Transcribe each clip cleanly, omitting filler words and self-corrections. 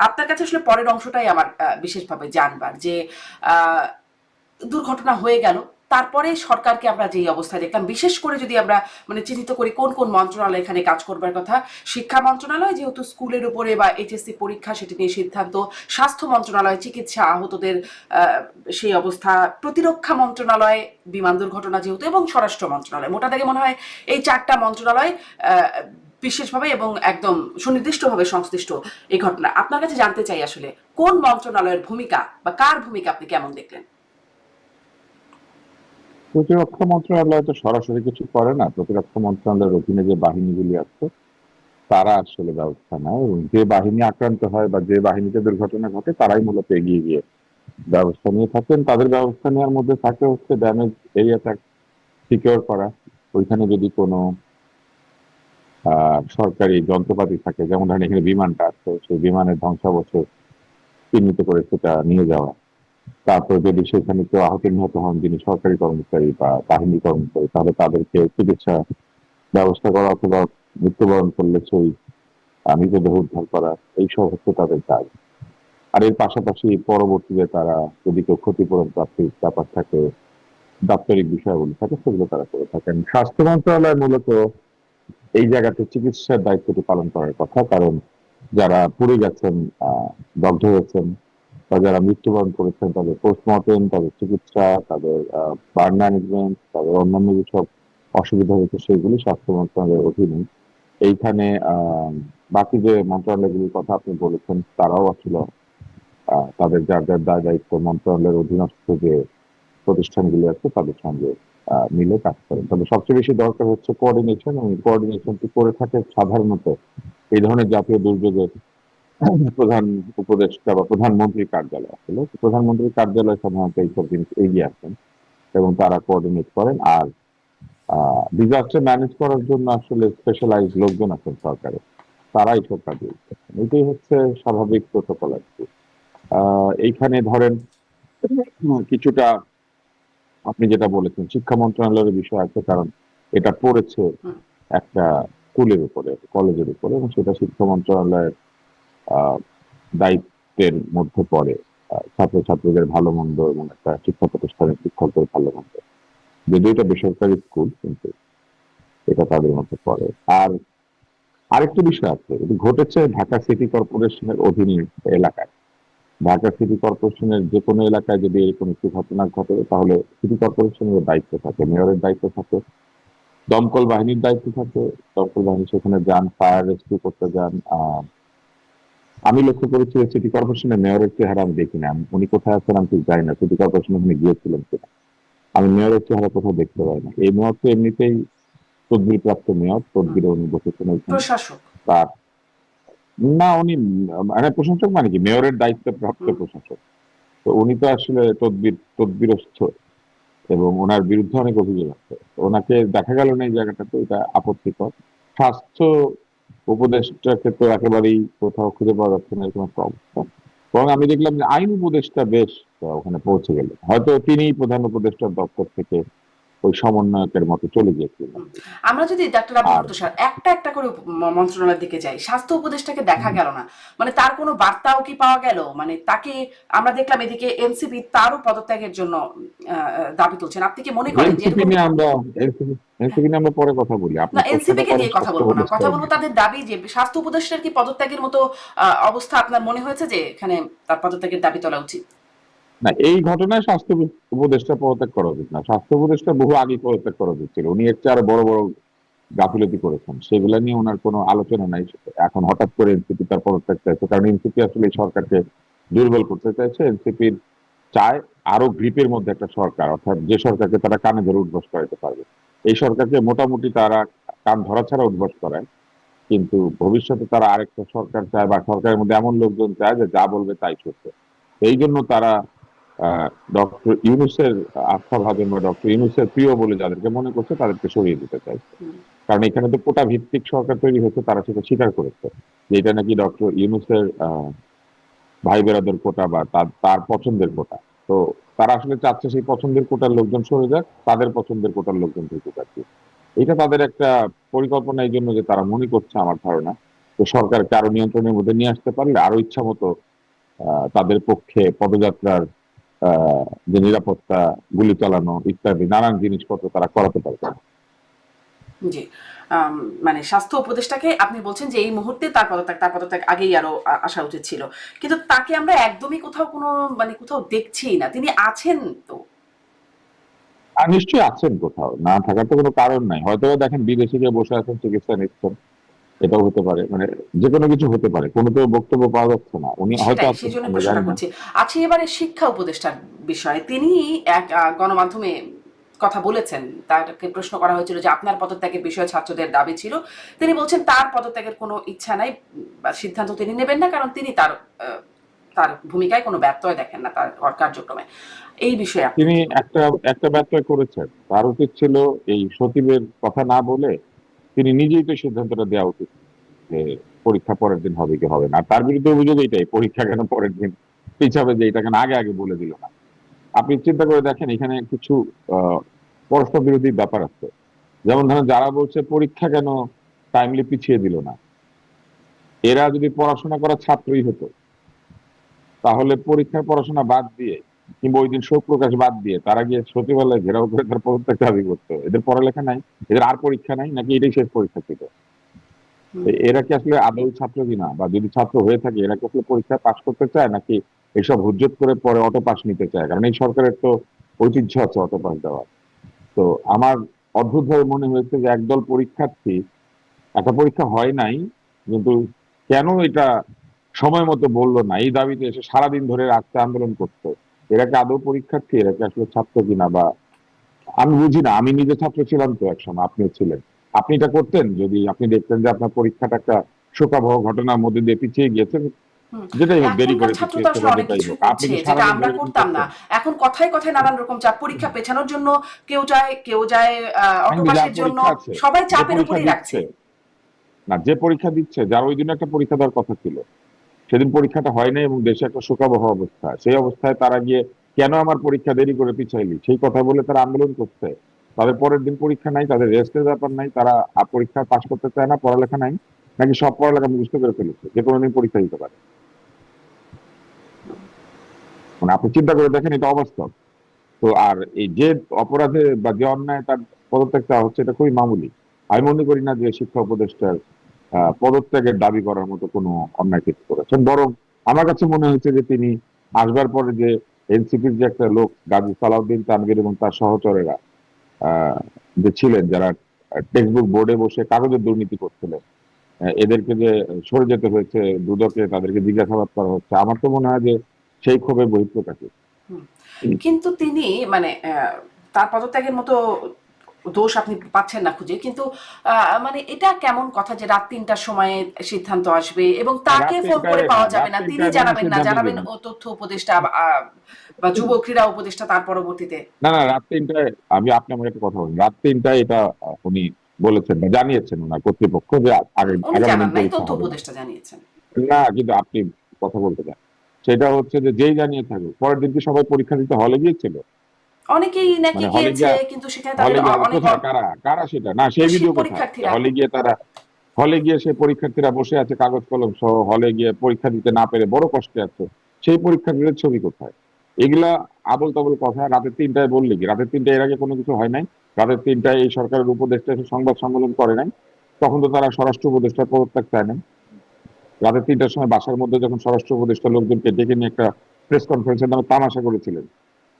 আপনার কাছে আসলে পরের অংশটাই আমার বিশেষভাবে জানবার যে আহ, দুর্ঘটনা হয়ে গেল, তারপরে সরকারকে আমরা যেই অবস্থায় দেখলাম, বিশেষ করে যদি আমরা মানে চিহ্নিত করি কোন কোন মন্ত্রণালয় এখানে কাজ করবার কথা। শিক্ষা মন্ত্রণালয় যেহেতু স্কুলের উপরে বা এইচএসসি পরীক্ষা সেটি নিয়ে সিদ্ধান্ত, স্বাস্থ্য মন্ত্রণালয় চিকিৎসা আহতদের সেই অবস্থা, প্রতিরক্ষা মন্ত্রণালয় বিমান দুর্ঘটনা যেহেতু, এবং স্বরাষ্ট্র মন্ত্রণালয়, মোটা দাগে মনে হয় এই চারটা মন্ত্রণালয় আহ, বিশেষভাবে এবং একদম সুনির্দিষ্টভাবে সংশ্লিষ্ট এই ঘটনা। আপনার কাছে জানতে চাই আসলে কোন মন্ত্রণালয়ের ভূমিকা বা কার ভূমিকা আপনি কেমন দেখলেন? প্রতিরক্ষা মন্ত্রণালয় তো সরাসরি কিছু করে না। প্রতিরক্ষা মন্ত্রণালয়ের অধীনে যে বাহিনীগুলি আছে তারা আসলে ব্যবস্থা নেয়, এবং যে বাহিনী আক্রান্ত হয় বা যে বাহিনীতে দুর্ঘটনা ঘটে তারাই মূলত এগিয়ে গিয়ে ব্যবস্থা নিয়ে থাকেন। তাদের ব্যবস্থা নেওয়ার মধ্যে থাকে হচ্ছে ড্যামেজ এরিয়াটা সিকিউর করা। ওইখানে যদি কোনো সরকারি যন্ত্রপাতি থাকে, যেমন ধরেন এখানে বিমানটা আছে, সেই বিমানের ধ্বংসাবশেষ চিহ্নিত করে সেটা নিয়ে যাওয়া। তারপর যদি সেখানে কেউ আহত নিহত হন যিনি সরকারি কর্মচারী বা বাহিনী কর্মচারী, তাহলে তাদেরকে চিকিৎসা ব্যবস্থা করা, অথবা মৃত্যুবরণ করলে সেই মৃতদেহ উদ্ধার করা, এইসব হচ্ছে তাদের কাজ। আর এর পাশাপাশি পরবর্তীতে তারা যদি কেউ ক্ষতিপূরণ প্রাপ্তির ব্যাপার থাকে, দাপ্তরিক বিষয়গুলো থাকে, সেগুলো তারা করে থাকেন। স্বাস্থ্য মন্ত্রণালয় মূলত এই জায়গাতে চিকিৎসার দায়িত্বটি পালন করার কথা, কারণ যারা পুড়ে গেছেন, দগ্ধ হয়েছেন, বা যারা মৃত্যুবরণ করেছেন তাদের পোস্টমর্টেম, তাদের চিকিৎসা, তাদের বার্ন ম্যানেজমেন্ট, তাদের অন্যান্য যেসব অসুবিধা হয়েছে সেগুলি স্বাস্থ্য মন্ত্রণালয়ের অধীনে। এইখানে বাকি যে মন্ত্রণালয়গুলির কথা আপনি বলেছেন তারাও আসলে তাদের যার যার দায় দায়িত্ব মন্ত্রণালয়ের অধীনস্থ যে প্রতিষ্ঠানগুলি আছে তাদের সঙ্গে মিলে কাজ করেন। তবে সবচেয়ে বেশি দরকার হচ্ছে কোঅর্ডিনেশন, এবং কোঅর্ডিনেশনটি করে থাকে সাধারণত এই ধরনের জাতীয় দুর্যোগের প্রধান উপদেষ্টা বা প্রধানমন্ত্রীর কার্যালয়। আসলে প্রধানমন্ত্রীর কার্যালয় সাধারণত এইসব জিনিস এগিয়ে আসেন এবং তারা কোঅর্ডিনেট করেন। আর ডিজাস্টার ম্যানেজ করার জন্য আসলে স্পেশালাইজ লোকজন আছেন সরকারে, তারা এইসব কাজ করছেন। এটাই হচ্ছে স্বাভাবিক প্রোটোকল আর কি। এইখানে ধরেন কিছুটা আপনি যেটা বলেছেন শিক্ষা মন্ত্রণালয়ের বিষয় আছে, কারণ এটা পড়েছে হুম। একটা স্কুলের উপরে, কলেজের উপরে, এবং সেটা শিক্ষা মন্ত্রণালয়ের আহ, দায়িত্বের মধ্যে পড়ে। ছাত্রছাত্রীদের ভালো মন্দ এবং একটা শিক্ষা প্রতিষ্ঠানের শিক্ষকদের ভালো মন্দ, যদিও এটা বেসরকারি স্কুল কিন্তু এটা তাদের মধ্যে পড়ে। আর আরেকটা বিষয় আছে, এটি ঘটেছে ঢাকা সিটি কর্পোরেশনের অধীনস্থ এলাকায়। ঢাকা সিটি কর্পোরেশনের যে কোনো এলাকায় যদি এরকম একটি ঘটনা ঘটে তাহলে সিটি কর্পোরেশনের দায়িত্ব থাকে, মেয়রের দায়িত্ব থাকে, দমকল বাহিনীর দায়িত্ব থাকে। দমকল বাহিনী সেখানে যান, ফায়ার রেস্কিউ করতে যান। আমি লক্ষ্য করেছি যে সিটি কর্পোরেশনের মেয়রের চেহারা আমি দেখি না। উনি কোথায় আছেন আমি ঠিক জানি না, সিটি কর্পোরেশন ওখানে গিয়েছিলেন কিনা। আমি মেয়রের চেহারা কোথাও দেখতে পাই না। এই মেয়র তো এমনিতেই তদবির প্রাপ্ত মেয়র, হুম। তদবিরে উনি বসেছেন ওইখানে। প্রশাসক। তার না, উনি মানে প্রশাসক মানে কি, মেয়রের দায়িত্ব প্রাপ্ত হুম। প্রশাসক। তো উনি তো আসলে তদবিরস্থ, এবং ওনার বিরুদ্ধে অনেক অভিযোগ আছে। তো ওনাকে দেখা গেল না এই জায়গাটাতে, এটা আপত্তিকর। স্বাস্থ্য উপদেষ্টাকে তো একেবারেই কোথাও খুঁজে পাওয়া যাচ্ছে না, এরকম একটা অবস্থা। বরং আমি দেখলাম যে আইন উপদেষ্টা বেশ ওখানে পৌঁছে গেলেন, হয়তো তিনিই প্রধান উপদেষ্টার দপ্তর থেকে ওই সমন্বয়কের মতো চলে গিয়েছিলেন আর হুম। কি। আমরা যদি ডাক্তার আব্দুল আর লতিফ স্যার একটা একটা করে মন্ত্রণালয়ের দিকে যাই, স্বাস্থ্য উপদেষ্টাকে দেখা গেল না, মানে তার কোনো বার্তাও কি পাওয়া গেল? মানে তাকে আমরা দেখলাম এদিকে এনসিপি তারও পদত্যাগের জন্য দাবি তুলছেন। আপনি কি মনে করেন যে এনসিপি এরকম? নিয়ে আমরা এনসিপি নিয়ে আমরা পরে কথা বলি। আপনি না, প্রশ্নটা এনসিপি কে করেন নিয়ে কথা স্বাস্থ্য বলবো না, কথা উপদেষ্টার বলবো নিয়ে। তাদের দাবি যে স্বাস্থ্য উপদেষ্টার কি পদত্যাগের মতো অবস্থা আপনার মনে হয়েছে যে এখানে তার পদত্যাগের দাবি তোলা উচিত? না, এই ঘটনায় স্বাস্থ্য উপদেষ্টা পদত্যাগ করা উচিত না। স্বাস্থ্য উপদেষ্টা বহু আগে পদত্যাগ করা উচিত ছিল। উনি এর চেয়ে আরো বড় বড় গাফিলতি করেছেন, সেগুলা নিয়ে ওনার কোনো আলোচনা নাই। এখন হঠাৎ করে এনসিপি তার পদত্যাগ চাইছে, কারণ এনসিপি আসলে এই সরকারকে দুর্বল করতে চাইছে। এনসিপির চায় আরো গ্রিপের মধ্যে একটা সরকার, অর্থাৎ যে সরকারকে তারা কানে ধরে উঠবস করাইতে পারবে। এই সরকারকে মোটামুটি তারা কান ধরা ছাড়া উঠবস করায়, কিন্তু ভবিষ্যতে তারা আরেকটা সরকার চায়, বা সরকারের মধ্যে এমন লোকজন চায় যে যা বলবে তাই সত্য। এই জন্য তারা ডক্টর ইউনূসের আস্থাভাজন বা ডক্টর ইউনূসের প্রিয় বলে যাদেরকে মনে করছে তাদেরকে সরিয়ে দিতে চাইছে। হুম। কারণ এখানে তো কোটা ভিত্তিক সরকার তৈরি হয়েছে, তারা সেটা স্বীকার করেছে যে এটা নাকি ডক্টর ইউনূসের ভাই বেরাদের কোটা বা তার তার পছন্দের কোটা। তো তারা আসলে চাচ্ছে সেই পছন্দের কোটার লোকজন সরে যাক, তাদের পছন্দের কোটার লোকজন ঢুকুক আর কি। এটা তাদের একটা পরিকল্পনা, এই জন্য যে তারা মনে করছে, আমার ধারণা, তো সরকারকে আরো নিয়ন্ত্রণের মধ্যে নিয়ে আসতে পারলে আরো ইচ্ছা মতো তাদের পক্ষে পদযাত্রার যে নিরাপত্তা, গুলি চালানো ইত্যাদি নানান জিনিসপত্র তারা করাতে পারবে। জি। মানে স্বাস্থ্য উপদেষ্টাকে আপনি বলছেন যে এই মুহূর্তে তার পদত্যাগ আগেই আরো আসা উচিত ছিল, কিন্তু তাকে আমরা একদমই কোথাও দেখছিই না। তিনি আছেন তো? আর নিশ্চয়ই আছেন কোথাও, না থাকার তো কোনো কারণ নাই। হয়তো দেখেন বিদেশে গিয়ে বসে আছেন, চিকিৎসা নিচ্ছেন, এটাও হতে পারে। মানে যে কোনো কিছু হতে পারে, কোনো তো বক্তব্য পাওয়া যাচ্ছে না, উনি হয়তো সেটাই, আছেন, সেই জন্য আমরা প্রশ্নটা জানি না। করছি। আচ্ছা, এবারে শিক্ষা উপদেষ্টার বিষয়ে তিনি এক গণমাধ্যমে কথা বলেছেন। তাকে প্রশ্ন করা হয়েছিল যে আপনার পদত্যাগের বিষয়ে ছাত্রদের দাবি ছিল। তিনি বলছেন তার পদত্যাগের কোনো ইচ্ছা নাই বা সিদ্ধান্ত তিনি নেবেন না, কারণ তিনি তার ভূমিকায় কোনো ব্যত্যয় দেখেন না তার কার্যক্রমে। এই বিষয়ে আপনি তিনি কি বলেন? একটা একটা ব্যত্যয় করেছেন। তার উচিত ছিল এই সচিবের কথা না বলে তিনি নিজেই তো সিদ্ধান্তটা দেওয়া উচিত যে পরীক্ষা পরের দিন হবে কি হবে না। আর তার বিরুদ্ধে অভিযোগ এটাই, পরীক্ষা কেন পরের দিন পিছাবে, যে এটা কেন আগে আগে বলে দিল না। আপনি চিন্তা করে দেখেন, এখানে কিছু আহ পরস্পর বিরোধী ব্যাপার আছে। যেমন ধরেন, যারা বলছে পরীক্ষা কেন টাইমলি পিছিয়ে দিল না, এরা যদি পড়াশোনা করা ছাত্রই হতো, তাহলে পরীক্ষার পড়াশোনা বাদ দিয়ে কিংবা ওই দিন শোক প্রকাশ বাদ দিয়ে তারা গিয়ে সচিবালয়ে ঘেরাও করে তার পদত্যাগ দাবি করতো। এদের পড়ালেখা নাই, এদের আর পরীক্ষা নাই, নাকি এটাই শেষ পরীক্ষা ছিল? হুম। এরা কি আসলে আদৌ ছাত্র কিনা, বা যদি ছাত্র হয়ে থাকে এরা কি আসলে পরীক্ষায় পাশ করতে চায়, নাকি এসব হুজ্জত করে পরে অটো পাস নিতে চায়? কারণ এই সরকারের তো ঐতিহ্য আছে অটো পাস দেওয়ার। তো আমার অদ্ভুত ভাবে মনে হয়েছে যে একদল পরীক্ষার্থী, একটা পরীক্ষা হয় নাই কিন্তু কেন এটা সময় মতো বললো না, এই দাবিতে এসে সারাদিন ধরে রাস্তায় আন্দোলন করছে। এরা কি আদৌ পরীক্ষার্থী, এরা কি আসলে ছাত্র কিনা? বা আমি বুঝি না। আমি নিজে ছাত্র ছিলাম তো একসময়, আপনিও ছিলেন। আপনি এটা করতেন যদি আপনি দেখতেন যে আপনার পরীক্ষাটা একটা শোকাবহ ঘটনার মধ্যে দিয়ে পিছিয়ে গিয়েছে? হুম। যেটাই হোক, দেরি এখনকার করে ছাত্র তো পিছিয়েছে আসলে বা অনেক যেটাই কিছু হোক, আপনি করছে কি যেটা সারাদিন আমরা ধরে এরকম করতাম না। করতেন? এখন কথায় কথায় নানান রকম চাপ, পরীক্ষা পেছানোর জন্য কেউ যায় অটো কাহিনী যার পাসের জন্য, পরীক্ষা আছে, সবাই যে চাপের পরীক্ষা উপরেই রাখছে। দিচ্ছে, না যে পরীক্ষা দিচ্ছে, যার ওই দিন একটা পরীক্ষা দেওয়ার কথা ছিল, সেদিন পরীক্ষাটা হয় নাই এবং দেশে একটা শোকাবহ অবস্থা, সেই অবস্থায় তারা গিয়ে কেন আমার পরীক্ষা দেরি করে পিছাইলি সেই কথা বলে তারা আন্দোলন করছে। তাদের পরের দিন পরীক্ষা নাই, তাদের রেস্টের ব্যাপার নাই, তারা পরীক্ষা পাশ করতে চায় না, পড়ালেখা নাই, নাকি সব পড়ালেখা মুখস্থ করে ফেলেছে, যে কোনো দিন পরীক্ষা দিতে পারে? মানে আপনি চিন্তা করে দেখেন, এটা অবাস্তব। তো আর এই যে অপরাধে বা যে অন্যায় তার পদত্যাগ চাওয়া হচ্ছে, এটা খুবই মামুলি। আমি মনে করি না যে শিক্ষা উপদেষ্টার পদত্যাগের দাবি করার মতো কোনো অন্যায় কিছু করেছেন। বরং আমার কাছে মনে হয়েছে যে তিনি আসবার পরে যে এনসিপির যে একটা লোক গাজী সালাউদ্দিন তানভীর এবং তার সহচরেরা আহ, যে ছিলেন, যারা টেক্সট বুক বোর্ডে বসে কাগজের দুর্নীতি করছিলেন, এদেরকে যে সরে যেতে হয়েছে, দুদকে তাদেরকে জিজ্ঞাসাবাদ করা হচ্ছে, আমার তো মনে হয় যে সেই ক্ষোভের বহিঃপ্রকাশই। হুম। কিন্তু তিনি মানে তার পদত্যাগের মতো দোষ আপনি পাচ্ছেন না খুঁজে, কিন্তু মানে এটা কেমন কথা যে রাত ৩টার সময়ে সিদ্ধান্ত আসবে এবং তাকে রাত ফোন করে তিনটায় না, পাওয়া যাবে রাত না, তিনি তিনটায় মানুষ জানাবেন না, সিদ্ধান্ত জানাবেন দেবে। ও তথ্য উপদেষ্টা বা যুব ক্রীড়া উপদেষ্টা তার পরবর্তীতে? না না, রাত তিনটায় আপনি আমাকে একটা কথা বলুন, রাত তিনটায় এটা উনি বলেছেন বা জানিয়েছেন ওনার কর্তৃপক্ষ যে উনি আগামী দিন জানান নাই, পরীক্ষা তথ্য হবে না। উপদেষ্টা জানিয়েছেন। না, কিন্তু আপনি কথা বলতে চান, সেটা হচ্ছে যে যেই জানিয়ে থাকুক, পরের দিন কি সবাই পরীক্ষা দিতে হলে গিয়েছিল? অনেকেই নাকি মানে হলে গিয়েছে, গিয়া, কিন্তু সেখানে হলে তাদের গিয়ে অনেক কোথায়, কারা কারা সেটা না, সেই ভিডিও কোথায়? পরীক্ষার্থীরা। হলে গিয়ে তারা, হলে গিয়ে সেই পরীক্ষার্থীরা বসে আছে কাগজ কলম সহ, হলে গিয়ে পরীক্ষা দিতে না পেরে বড় কষ্টে আছে, সেই পরীক্ষার্থীদের ছবি কোথায়? এগুলা আবল তাবল কথা। রাতের তিনটায় বললে কি, রাতের তিনটায় এর আগে কোনো কিছু হয় নাই? রাতের তিনটায় এই সরকারের উপদেষ্টা এসে সংবাদ সম্মেলন করে নাই? তখন তো তারা স্বরাষ্ট্র উপদেষ্টার পদত্যাগ চায় নাই। রাতের তিনটার সময় বাসার মধ্যে যখন স্বরাষ্ট্র উপদেষ্টা লোকজনকে ডেকে নিয়ে একটা প্রেস কনফারেন্সের নামে তামাশা করেছিলেন,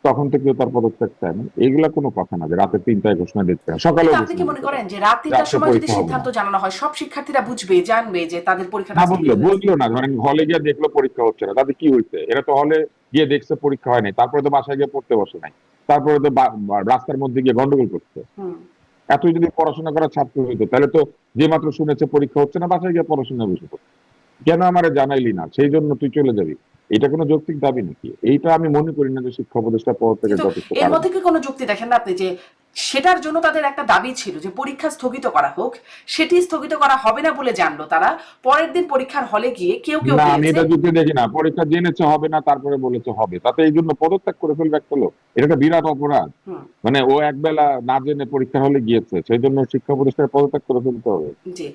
তখন তো কেউ তার পদত্যাগ চায় না। এইগুলা কোনো কথা না যে রাতের তিনটায় ঘোষণা দিতে হয়, কিন্তু সকালেও আপনি ঘোষণা কি মনে দিতে করেন পারে যে রাত যে ৩টার আজকে সময় যদি পরীক্ষা হবে না? সিদ্ধান্ত জানানো হয়, সব শিক্ষার্থীরা বুঝবে, জানবে যে তাদের পরীক্ষাটা না আজকে বুঝলো, দিতে হয়েছে? বুঝলো না, ধরেন হলে গিয়ে দেখলো পরীক্ষা হচ্ছে না, তাদের কি হয়েছে? এরা তো হলে গিয়ে দেখছে পরীক্ষা হয় নাই, তারপরে তো বাসায় গিয়ে পড়তে বসে নাই, তারপরে তো রাস্তার মধ্যে গিয়ে গন্ডগোল করছে। হুম। এত যদি পড়াশোনা করা ছাত্র হইতো, তাহলে তো যে মাত্র শুনেছে পরীক্ষা হচ্ছে না বাসায় গিয়ে পড়াশোনা বসে পড়তো। কেন আমারে জানাইলি না, সেই জন্য তুই চলে যাবি? এটা কোনো যৌক্তিক দাবি নাকি? এইটা আমি মনে করি না যে শিক্ষা উপদেষ্টা পদ থেকে কিন্তু যথেষ্ট এর কারণ। মধ্যে কি কোনো যুক্তি দেখেন না আপনি যে সেটার জন্য তাদের একটা দাবি ছিল যে পরীক্ষা স্থগিত করা হোক, সেটি স্থগিত করা হবে না বলে জানলো তারা। পরের দিন পরীক্ষার হলে গিয়ে কেউ কেউ না, আমি গিয়েছে। এটা যুক্তি দেখি না। পরীক্ষা জেনেছে হবে না, তারপরে বলেছে হবে, তাতে এই জন্য পদত্যাগ করে ফেলবে একটা লোক? এটা একটা বিরাট অপরাধ। হুম। মানে ও একবেলা না জেনে পরীক্ষা হলে গিয়েছে, সেই জন্য শিক্ষা প্রতিষ্ঠানে পদত্যাগ করে ফেলতে হবে? জি,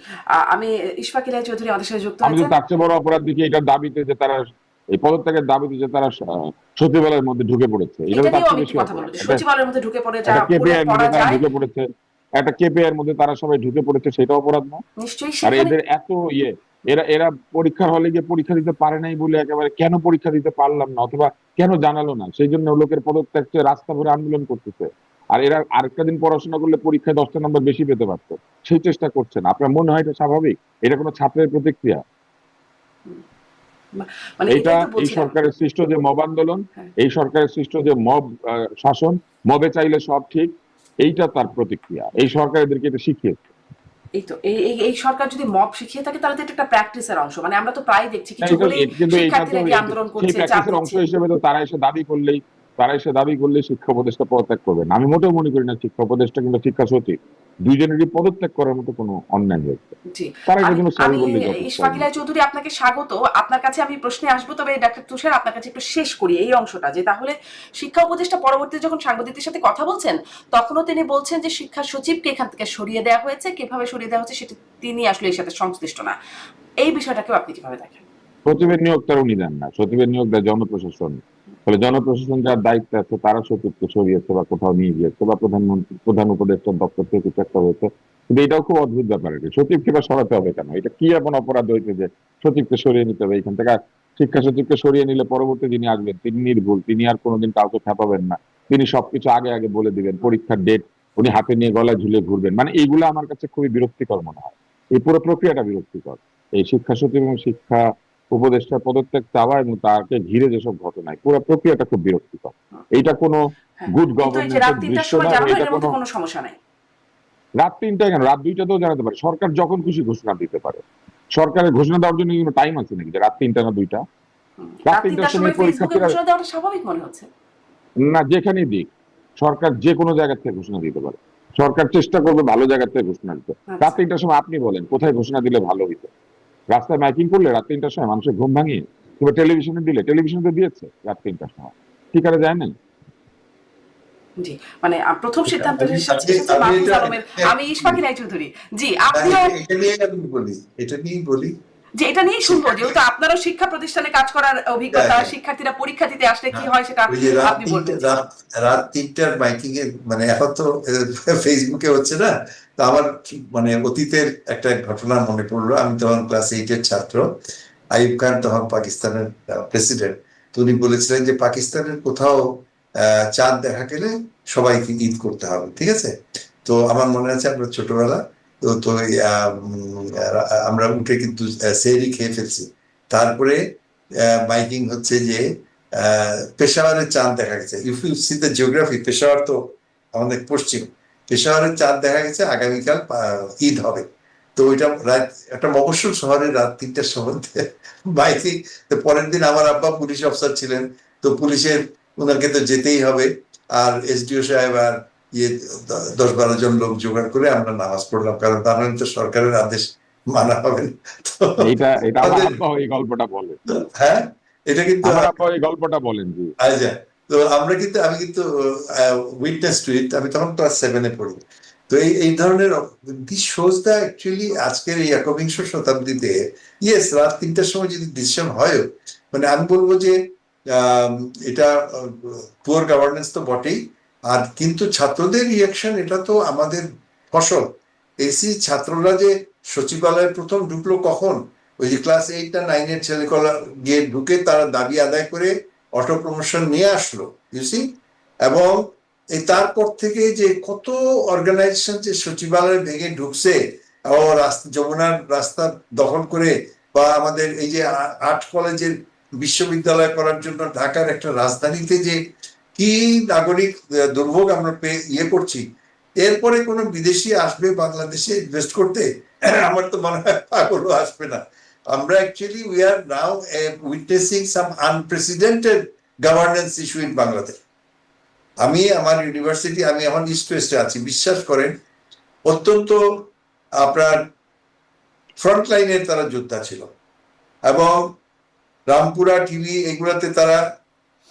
আমি ইশফাক ইলাই চৌধুরী আমাদের সাথে যুক্ত আমি তো হয়েছেন। তার চেয়ে বড় অপরাধ দেখি এটার দাবিতে, যে তারা এই পদত্যাগের দাবিতে যে তারা সচিবালয়ের মধ্যে ঢুকে পড়েছে। এটা এটা তো তার নিয়েও চেয়ে আমি একটু বেশি কথা অপরাধ। বলবো যে এটা সচিবালয়ের মধ্যে ঢুকে পড়ে যা একটা কেপিআই এর করা মধ্যে তারা যায়। ঢুকে পড়েছে, একটা কেপিআই এর মধ্যে তারা সবাই ঢুকে পড়েছে, সেটা অপরাধ না? নিশ্চয়ই আর সেখানে। এদের এত ইয়ে, এরা এরা পরীক্ষার হলে গিয়ে পরীক্ষা দিতে পারে নাই বলে একেবারে কেন পরীক্ষা দিতে পারলাম না অথবা কেন জানালো না, সেই জন্য লোকের পদত্যাগ চেয়ে রাস্তা ভরে আন্দোলন করতেছে। আর এরা আরেকটা দিন পড়াশোনা করলে পরীক্ষায় 10টা নম্বর বেশি পেতে পারতো, সেই চেষ্টা করছে না। আপনার মনে হয় এটা স্বাভাবিক? এটা কোনো ছাত্রের প্রতিক্রিয়া? মানে এইটা এটাই তো এই বলছিলাম। সরকারের সৃষ্ট যে মব আন্দোলন, হ্যাঁ, এই সরকারের সৃষ্ট যে মব শাসন, মবে চাইলে সব ঠিক, এইটা তার প্রতিক্রিয়া। এই সরকার এদেরকে এটা শিখিয়েছে। এই তো এই এই এই সরকার যদি মব শিখিয়ে থাকে তাহলে তো এটা একটা প্র্যাকটিসের অংশ। মানে আমরা তো প্রায় দেখছি কিছু হলেই কিন্তু এইটা তো শিক্ষার্থীরা গিয়ে আন্দোলন সেই করছে, চাপ প্র্যাকটিসের অংশ দিচ্ছে। হিসেবে তো তারা এসে দাবি করলেই শিক্ষা উপদেষ্টা পদত্যাগ করবেন। আমি মোটেও মনে করি না শিক্ষা উপদেষ্টা কিংবা শিক্ষা সচিব দুইজনেরই পদত্যাগ করার মতো কোনো অন্যায় হয়েছে। জি, তারা এটার আমি জন্য সরি আমি বললেই যথেষ্ট। ইশফাক ইলাই চৌধুরী আপনাকে স্বাগত। আপনার কাছে আমি প্রশ্নে আসবো, তবে ডাক্তার তুষার আপনার কাছে একটু শেষ করি এই অংশটা, যে তাহলে শিক্ষা উপদেষ্টা পরবর্তীতে যখন সাংবাদিকদের সাথে কথা বলছেন তখনও তিনি বলছেন যে শিক্ষা সচিবকে এখান থেকে সরিয়ে দেওয়া হয়েছে, কিভাবে সরিয়ে দেওয়া হচ্ছে সেটি তিনি আসলে এর সাথে সংশ্লিষ্ট না। এই বিষয়টাকেও আপনি কিভাবে দেখেন? সচিবের নিয়োগ তারা উনি দেন না, সচিবের নিয়োগ দেয় জনপ্রশাসন। ফলে জনপ্রশাসন যার দায়িত্বে আছে তারা সচিবকে সরিয়েছে বা কোথাও নিয়ে গিয়েছে, বা প্রধান উপদেষ্টার দপ্তর থেকে কিছু একটা হয়েছে। কিন্তু এটাও খুব অদ্ভুত ব্যাপার, এটা সচিবকে বা সরাতে হবে কেন? এটা কি এমন অপরাধ হয়েছে যে সচিবকে সরিয়ে নিতে হবে এখান থেকে? আর শিক্ষা সচিবকে সরিয়ে নিলে পরবর্তী যিনি আসবেন তিনি নির্ভুল, তিনি আর কোনোদিন কাউকে খেপাবেন না, তিনি সবকিছু আগে আগে বলে দিবেন, পরীক্ষার ডেট উনি হাতে নিয়ে গলায় ঝুলিয়ে ঘুরবেন। মানে এইগুলো আমার কাছে খুবই বিরক্তিকর মনে হয়। এই পুরো প্রক্রিয়াটা বিরক্তিকর। এই শিক্ষা সচিব এবং শিক্ষা উপদেষ্টার পদত্যাগ চাওয়া এবং তাকে ঘিরে যেসব ঘটনায়, পুরো প্রক্রিয়াটা খুব বিরক্তিকর। এইটা কোনো হ্যাঁ, গুড কিন্তু এই যে গভর্নেন্স রাত এর 3টার দৃশ্য সময় না, এবং জানানো এটা এর কোনো মধ্যে কোনো সমস্যা নাই। রাত 3টায় কেন, রাত 2টাতেও জানাতে পারে। সরকার যখন খুশি ঘোষণা দিতে পারে। সরকারের ঘোষণা দেওয়ার জন্য কোনো টাইম আছে নাকি যে রাত 3টা না 2টা? রাত রাত 3টার 3টার সময় সময় ফেসবুকে পরীক্ষার্থীরা, ঘোষণা দেওয়াটা স্বাভাবিক মনে হচ্ছে। না যেখানেই দিক, সরকার যে কোনো জায়গা থেকে ঘোষণা দিতে পারে। সরকার চেষ্টা করবে ভালো জায়গা থেকে ঘোষণা দিতে। রাত আচ্ছা। 3টার সময় আপনি বলেন কোথায় ঘোষণা দিলে ভালো হইতো? রাস্তায় মাইকিং করলে রাত 3টার সময় মানুষের ঘুম ভাঙিয়ে, কিংবা টেলিভিশনে দিলে, টেলিভিশনে তো দিয়েছে রাত 3টার সময়, ঠিক আছে যায় নাই? জি, মানে প্রথম সিদ্ধান্ত আমি এসেছে আমি আমি মাহফুজ এটা আলমের। আমি ইশফাক ইলাই চৌধুরী। জি, না, আপনিও এটা নিয়ে আমি বলি, এটা নিয়েই বলি। যে এটা নিয়েই শুনবো, যেহেতু আপনারও শিক্ষা প্রতিষ্ঠানে কাজ করার হ্যাঁ, অভিজ্ঞতা, হ্যাঁ, শিক্ষার্থীরা পরীক্ষা দিতে আসলে কি হ্যাঁ। হয় সেটা ওই যে আপনি বলবেন। জি। রাত 3টার মাইকিং এর, মানে এখন তো ফেসবুকে হচ্ছে না। তো আমার মানে অতীতের একটা ঘটনা মনে পড়লো। আমি তখন ক্লাস 8-এর ছাত্র। আইয়ুব খান তখন পাকিস্তানের প্রেসিডেন্ট। তো উনি বলেছিলেন যে পাকিস্তানের কোথাও চাঁদ দেখা গেলে সবাইকে ঈদ করতে হবে, ঠিক আছে? তো আমার মনে আছে আমরা ছোটবেলা, তো তো আমরা উঠে কিন্তু সেহরি খেয়ে ফেলছি। তারপরে মাইকিং হচ্ছে যে পেশাওয়ারের চাঁদ দেখা গেছে। If you see the geography, Peshawar তো আমাদের পশ্চিম, পেশাওয়ারের চাঁদ দেখা গেছে, আগামীকাল ঈদ হবে। তো ওইটা রাত, একটা মফস্বল শহরের রাত 3টার সময় মাইকিং। তো পরের দিন আমার আব্বা পুলিশ অফিসার ছিলেন, তো পুলিশের ওনাকে তো যেতেই হবে। আর এসডিও সাহেব আর ইয়ে 10-12 জন লোক জোগাড় করে আমরা নামাজ পড়লাম, কারণ তার মানে তো সরকারের আদেশ মানা হবে না। তো এটা এটা আমার আমাদের, আব্বা এই গল্পটা বলে। হ্যাঁ, এটা কিন্তু আমার আপা এই গল্পটা বলেন জি। আচ্ছা। তো আমি কিন্তু উইটনেস টু ইট। আমি তখন ক্লাস 7-এ পড়ি। তো এই ধরনের দিস শোজ দ্য অ্যাকচুয়ালি আজকের এই একবিংশ শতাব্দীতে, ইয়েস, রাত 3টার সময় যদি ডিসিশন হয়, মানে আমি বলবো যে এটা পুয়ার গভর্নেন্স তো বটেই। আর কিন্তু ছাত্রদের রিয়াকশন, এটা তো আমাদের ফসল। এসি ছাত্ররা যে সচিবালয়ে প্রথম ঢুকলো কখন, ওই যে ক্লাস 8 আর 9-এর ছেলেকলা গিয়ে ঢুকে তারা দাবি আদায় করে অটো প্রমোশন নিয়ে আসলো, ইউসি। এবং এই তারপর থেকে যে কত অর্গানাইজেশন যে সচিবালয় ভেঙে ঢুকছে, ও রাস্তা, যমুনার রাস্তা দখল করে, বা আমাদের এই যে আর্ট কলেজের বিশ্ববিদ্যালয় করার জন্য ঢাকার একটা রাজধানীতে যে কি নাগরিক দুর্ভোগ আমরা ইয়ে করছি। এরপরে কোনো বিদেশি আসবে বাংলাদেশে ইনভেস্ট করতে? আমার তো মনে হয় পাগলও আসবে না। আমরা actually we are now witnessing some unprecedented governance issue in Bangladesh. আমি আমার ইউনিভার্সিটি, আমি এখন ইস্ট ওয়েস্টে আছি, বিশ্বাস করেন অত্যন্ত আপনার ফ্রন্ট লাইনের তারা যোদ্ধা ছিল, এবং রামপুরা টিভি এগুলাতে তারা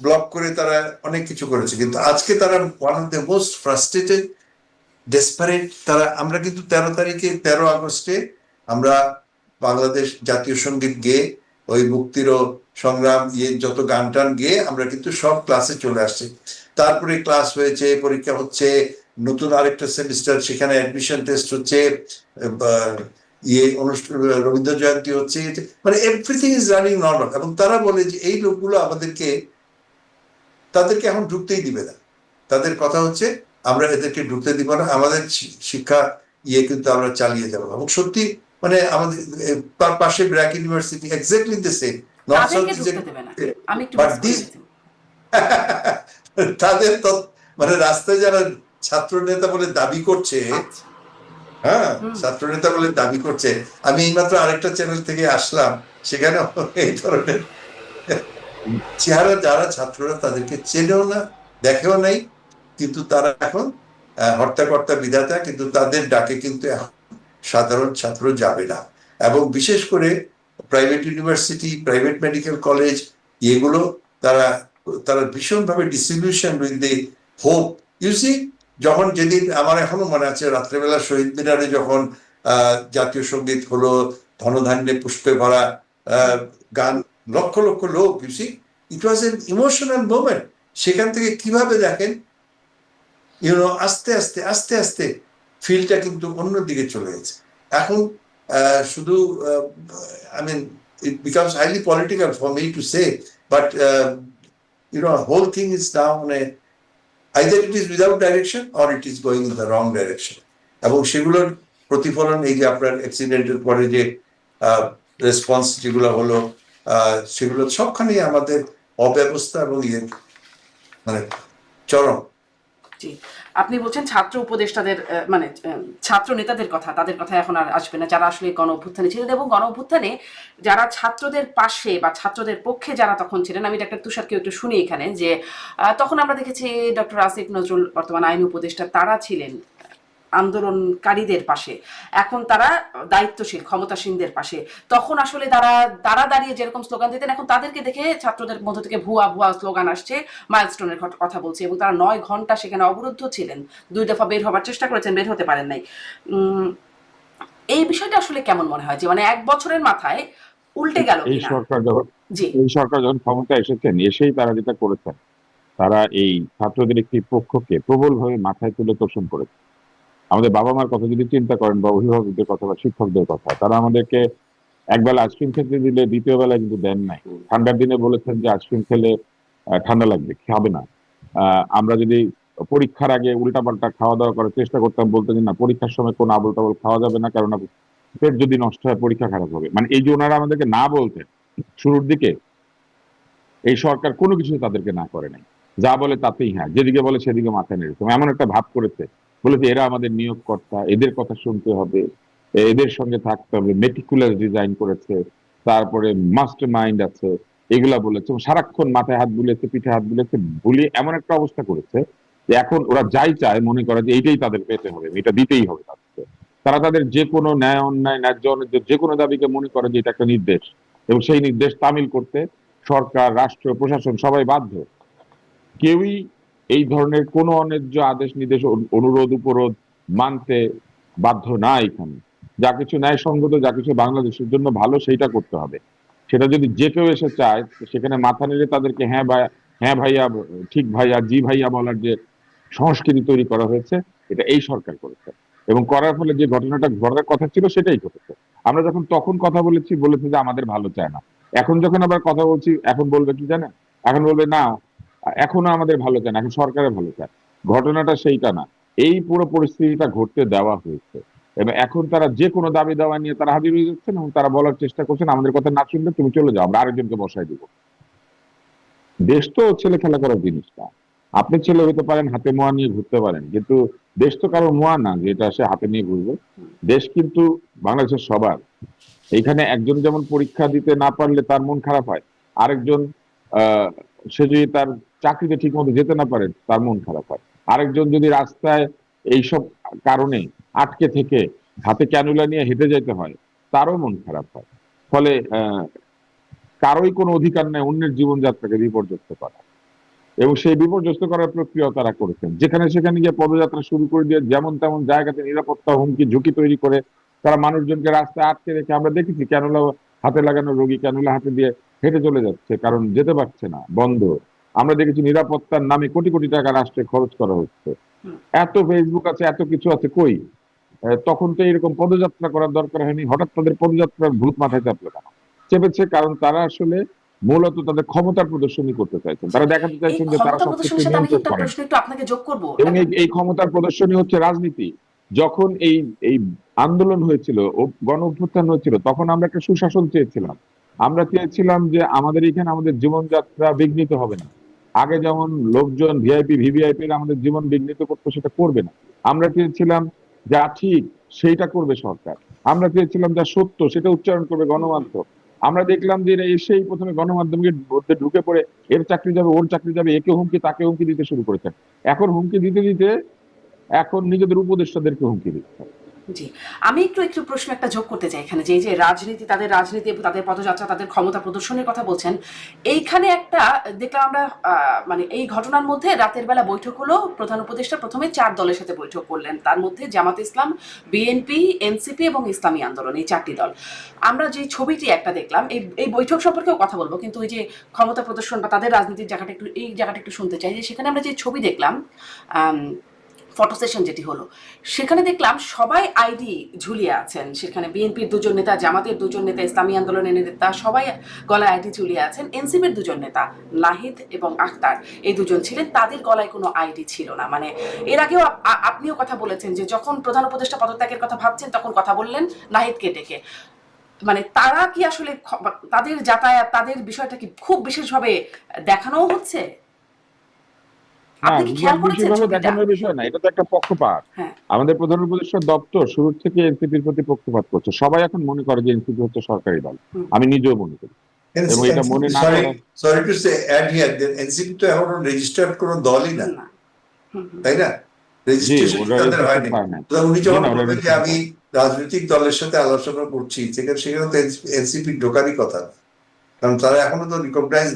ব্লক করে তারা অনেক কিছু করেছে, কিন্তু আজকে তারা one of the most frustrated, desperate তারা। আমরা কিন্তু 13 আগস্টে আমরা বাংলাদেশ জাতীয় সঙ্গীত গেয়ে, ওই মুক্তির সংগ্রাম যত গান টান গেয়ে আমরা কিন্তু সব ক্লাসে চলে আসছি। তারপরে ক্লাস হয়েছে, পরীক্ষা হচ্ছে, নতুন আরেকটা সেমিস্টার, সেখানে অ্যাডমিশন টেস্ট হচ্ছে, অনুষ্ঠান, রবীন্দ্র জয়ন্তী হচ্ছে, মানে এভরিথিং ইজ রানিং নর্মাল। এবং তারা বলে যে এই লোকগুলো তাদেরকে এখন ঢুকতেই দিবে না, তাদের কথা হচ্ছে আমরা এদেরকে ঢুকতে দিব না, আমাদের শিক্ষা কিন্তু আমরা চালিয়ে যাবো। এবং সত্যি মানে আমাদের তার পাশে BRAC university exactly the same, north south, but this তাদের মানে রাস্তায় যারা ছাত্র নেতা বলে দাবি করছে, হ্যাঁ ছাত্র নেতা বলে দাবি করছে, আমি এইমাত্র আরেকটা চ্যানেল থেকে আসলাম, সেখানে এই ধরনের চেহারা, যারা ছাত্ররা তাদেরকে চেনেও না, দেখেও নাই, কিন্তু তারা এখন হর্তাকর্তা বিধাতা, কিন্তু তাদের ডাকে কিন্তু এখন সাধারণ ছাত্র যাবে না। এবং বিশেষ করে private university, private medical college, এগুলো তারা তারা ভীষণভাবে ডিসিলিউশন উইথ দি হোপ। ইউসি, যখন যেদিন আমার এখনো মনে আছে, রাত্রেবেলা শহীদ মিনারে যখন জাতীয় সঙ্গীত হলো, ধনধান্যে পুষ্পে ভরা গান, লক্ষ লক্ষ লোক, ইউসি ইট ওয়াজ এন ইমোশনাল মোমেন্ট। সেখান থেকে কিভাবে দেখেন আস্তে আস্তে আস্তে আস্তে ফিল্ডটা কিন্তু অন্যদিকে চলে গেছে। এখন শুধু I mean it becomes highly political for me to say, but whole thing is now either it is without direction or it is going in the wrong direction. এবং সেগুলোর প্রতিফলন এই যে আপনার অ্যাক্সিডেন্টের পরে যে রেসপন্স যেগুলো হলো, সেগুলো সবখানেই আমাদের অব্যবস্থা এবং মানে চরম। আপনি বলছেন ছাত্র উপদেষ্টাদের, মানে ছাত্র নেতাদের কথা, তাদের কথা এখন আর আসবে না, যারা আসলে গণ অভ্যুত্থানে ছিলেন, এবং গণ অভ্যুত্থানে যারা ছাত্রদের পাশে বা ছাত্রদের পক্ষে যারা তখন ছিলেন। আমি ডাক্তার তুষারকে একটু শুনি এখানে, যে তখন আমরা দেখেছি ডক্টর আসিফ নজরুল, বর্তমান আইন উপদেষ্টা, তারা ছিলেন আন্দোলনকারীদের পাশে, এখন তারা দায়িত্বশীল ক্ষমতাসীনদের পাশে। তখন আসলে তারা দাঁড়িয়ে যেরকম স্লোগান দিতেন, এখন তাদেরকে দেখে ছাত্রদের মধ্য থেকে ভুয়া ভুয়া স্লোগান আসছে, মাইলস্টোনের কথা বলছে, এবং তারা 9 ঘন্টা সেখানে অবরুদ্ধ ছিলেন, 2 দফা বের হবার চেষ্টা করেছেন, বের হতে পারেন নাই। এই বিষয়টা আসলে কেমন মনে হয়, যে মানে 1 বছরের মাথায় উল্টে গেল? এই সরকার যখন ক্ষমতা এসেছেন, এসেই তারা যেটা করেছেন, তারা এই ছাত্রদের একটি পক্ষকে প্রবলভাবে মাথায় তুলে তোষণ করেছে। আমাদের বাবা মার কথা যদি চিন্তা করেন, বা অভিভাবকদের কথা বা শিক্ষকদের কথা, তারা আমাদেরকে একবেলা আইসক্রিম খেতে দিলে দ্বিতীয় বেলা কিন্তু দেন নাই। ঠান্ডার দিনে বলেছেন যে আইসক্রিম খেলে ঠান্ডা লাগবে, খাবে না। আমরা যদি পরীক্ষার আগে উল্টাপাল্টা খাওয়া দাওয়া করার চেষ্টা করতাম, বলতেন না পরীক্ষার সময় কোনো আবল তাবল খাওয়া যাবে না, কারণ পেট যদি নষ্ট হয় পরীক্ষা খারাপ হবে। মানে এই যে ওনারা আমাদেরকে না বলতেন শুরুর দিকে, এই সরকার কোনো কিছু তাদেরকে না করে নাই, যা বলে তাতেই হ্যাঁ, যেদিকে বলে সেদিকে মাথা নেড়েছে। এমন একটা ভাব করেছে, বলেছে এরা আমাদের নিয়োগকর্তা, এদের কথা শুনতে হবে, এদের সঙ্গে থাকতে হবে, মেটিকুলাস ডিজাইন করেছে, তারপরে মাস্টার মাইন্ড আছে, এগুলা বলেছে। সারাক্ষণ মাথায় হাত বুলেছে, পিঠে হাত বুলেছে, বুলিয়ে এমন একটা অবস্থা করেছে যে এখন ওরা যাই চায় মনে করে যে এইটাই তাদের পেতে হবে, এটা দিতেই হবে তাদেরকে। তারা তাদের যে কোনো ন্যায় অন্যায়, ন্যায্য অন্যায্য যে কোনো দাবিকে মনে করে যে এটা একটা নির্দেশ, এবং সেই নির্দেশ তামিল করতে সরকার, রাষ্ট্র, প্রশাসন সবাই বাধ্য। কেউই এই ধরনের কোনো অন্যায্য আদেশ, নির্দেশ, অনুরোধ, উপরোধ মানতে বাধ্য না। এখানে যা কিছু ন্যায়সঙ্গত, যা কিছু বাংলাদেশের জন্য ভালো, সেইটা করতে হবে। সেটা যদি যে কেউ এসে চায়, সেখানে মাথা নেড়ে তাদেরকে হ্যাঁ ভাইয়া, ঠিক ভাইয়া, জি ভাইয়া বলার যে সংস্কৃতি তৈরি করা হয়েছে, এটা এই সরকার করেছে, এবং করার ফলে যে ঘটনাটা ঘটার কথা ছিল সেটাই ঘটেছে। আমরা যখন তখন কথা বলেছি যে আমাদের ভালো চায় না, এখন যখন আবার কথা বলছি, এখন বলবে কি জানেন, এখন বলবে না এখনো আমাদের ভালো চায় না, এখন সরকারের ভালো চায়। ঘটনাটা সেইটা না, এই পুরো পরিস্থিতিটা ঘটতে দেওয়া হয়েছে, এবং এখন তারা যে কোনো দাবি দাওয়া নিয়ে তারা হাজির হয়ে যাচ্ছেন, এবং তারা বলার চেষ্টা করছেন আমাদের কথা না শুনলে তুমি চলে যাও, আমরা আরেকজনকে বসাই দিব। দেশ তো ছেলে খেলা করার জিনিস না। আপনি ছেলে হতে পারেন, হাতে মোয়া নিয়ে ঘুরতে পারেন, কিন্তু দেশ তো কারো মোয়া না যে এটা সে হাতে নিয়ে ঘুরবে। দেশ কিন্তু বাংলাদেশের সবার। এইখানে একজন যেমন পরীক্ষা দিতে না পারলে তার মন খারাপ হয়, আরেকজন সে যদি তার চাকরিতে ঠিক মতো যেতে না পারে তার মন খারাপ হয়। আরেকজন যদি রাস্তায় এইসব কারণে আটকে থেকে হাতে ক্যানুলা নিয়ে হেঁটে যেতে হয় তারও মন খারাপ হয়। ফলে কারোই কোনো অধিকার নেই অন্যের জীবনযাত্রাকে বিপর্যস্ত করা, এবং সেই বিপর্যস্ত করার প্রক্রিয়া তারা করেছেন। যেখানে সেখানে গিয়ে পদযাত্রা শুরু করে দিয়ে যেমন তেমন জায়গাতে নিরাপত্তা হুমকি ঝুঁকি তৈরি করে তারা মানুষজনকে রাস্তায় আটকে রেখে, আমরা দেখেছি ক্যানুলা হাতে লাগানো রোগী ক্যানুলা হাতে দিয়ে হেঁটে চলে যাচ্ছে কারণ যেতে পারছে না, বন্ধ। আমরা দেখেছি নিরাপত্তার নামে কোটি কোটি টাকা রাষ্ট্রে খরচ করা হচ্ছে। এত ফেসবুক আছে, এত কিছু আছে, কই তখন তো এরকম পদযাত্রা করার দরকার হয়নি। হঠাৎ তাদের পদযাত্রার ভূত মাথায় চাপলো কেন? চেপেছে কারণ তারা আসলে মূলত তাদের ক্ষমতার প্রদর্শনী করতে চাইছেন। তারা দেখাতে এই চাইছেন যে তারা ক্ষমতা সবকিছু প্রদর্শনের সাথে আমি নিয়ন্ত্রণ একটা করেন। প্রশ্ন একটু আপনাকে যোগ করব। এবং এই ক্ষমতার প্রদর্শনী হচ্ছে রাজনীতি। যখন এই এই আন্দোলন হয়েছিল ও গণ অভ্যুত্থান হয়েছিল তখন আমরা একটা সুশাসন চেয়েছিলাম। আমরা চেয়েছিলাম যে আমাদের এখানে আমাদের জীবনযাত্রা বিঘ্নিত হবে না। আগে যেমন লোকজন ভিআইপি ভিভিআইপি আমাদের জীবন বিঘ্নিত করতো সেটা করবে না। আমরা চেয়েছিলাম যা ঠিক সেইটা করবে সরকার। আমরা চেয়েছিলাম যা সত্য সেটা উচ্চারণ করবে গণমাধ্যম। আমরা দেখলাম যে এরা এসেই প্রথমে গণমাধ্যমের মধ্যে ঢুকে পড়ে এর চাকরি যাবে ওর চাকরি যাবে, একে হুমকি তাকে হুমকি দিতে শুরু করেছেন। এখন হুমকি দিতে দিতে এখন নিজেদের উপদেষ্টাদেরকে হুমকি দিচ্ছে। জি, আমি একটু একটু প্রশ্ন একটা যোগ করতে চাই এখানে, যে এই যে রাজনীতি, তাদের রাজনীতি এবং তাদের পদযাত্রা, তাদের ক্ষমতা প্রদর্শনের কথা বলছেন, এইখানে একটা দেখলাম আমরা মানে এই ঘটনার মধ্যে রাতের বেলা বৈঠক হলো, প্রধান উপদেষ্টা প্রথমে 4 দলের সাথে বৈঠক করলেন, তার মধ্যে জামাত ইসলাম, বিএনপি, এনসিপি এবং ইসলামী আন্দোলন, এই 4টি দল। আমরা যে ছবিটি একটা দেখলাম, এই বৈঠক সম্পর্কেও কথা বলবো, কিন্তু ওই যে ক্ষমতা প্রদর্শন বা তাদের রাজনীতির জায়গাটা একটু, এই জায়গাটা একটু শুনতে চাই, যে সেখানে আমরা যে ছবি দেখলাম, ফটো সেশন যেটি হলো, সেখানে দেখলাম সবাই আইডি ঝুলিয়ে আছেন। সেখানে বিএনপির 2জন নেতা, জামাতের 2জন নেতা, ইসলামী আন্দোলনের নেতা, সবাই গলায় আইডি ঝুলিয়ে আছেন। এনসিপির 2জন নেতা নাহিদ এবং আখতার, এই 2জন ছিলেন, তাদের গলায় কোনো আইডি ছিল না। মানে এর আগেও আপনিও কথা বলেছেন যে যখন প্রধান উপদেষ্টা পদত্যাগের কথা ভাবছেন তখন কথা বললেন নাহিদকে ডেকে। মানে তারা কি আসলে তাদের যাতায়াত, তাদের বিষয়টা কি খুব বিশেষভাবে দেখানো হচ্ছে? না, আপনি কি খেয়াল করেছেন বিশেষভাবে ছবিটা? দেখানোর বিষয় না, এটা তো একটা পক্ষপাত। হ্যাঁ, আমাদের প্রধান উপদেষ্টার দপ্তর শুরু থেকে এনসিপির প্রতি পক্ষপাত করছে। সবাই এখন মনে করে যে এনসিপি হচ্ছে সরকারি দল, আমি নিজেও মনে করি। এবং এটা মনে না সরি করা, sorry to say add here, NCP তো এখনো রেজিস্টার্ড কোনো দলই না, না, তাই না? জি রেজিস্ট্রেশন ওরা তাদের রেজিস্ট্রেশন হয়নি। পায় না। তো উনি জি যখন না, ওরা বলবেন যে রেজিস্ট্রেশন আমি পায় রাজনৈতিক দলের সাথে আলোচনা করছি, সেখানে তো এনসিপি ঢোকারই কথা না। কারণ তারা এখনো তো রিকগনাইজ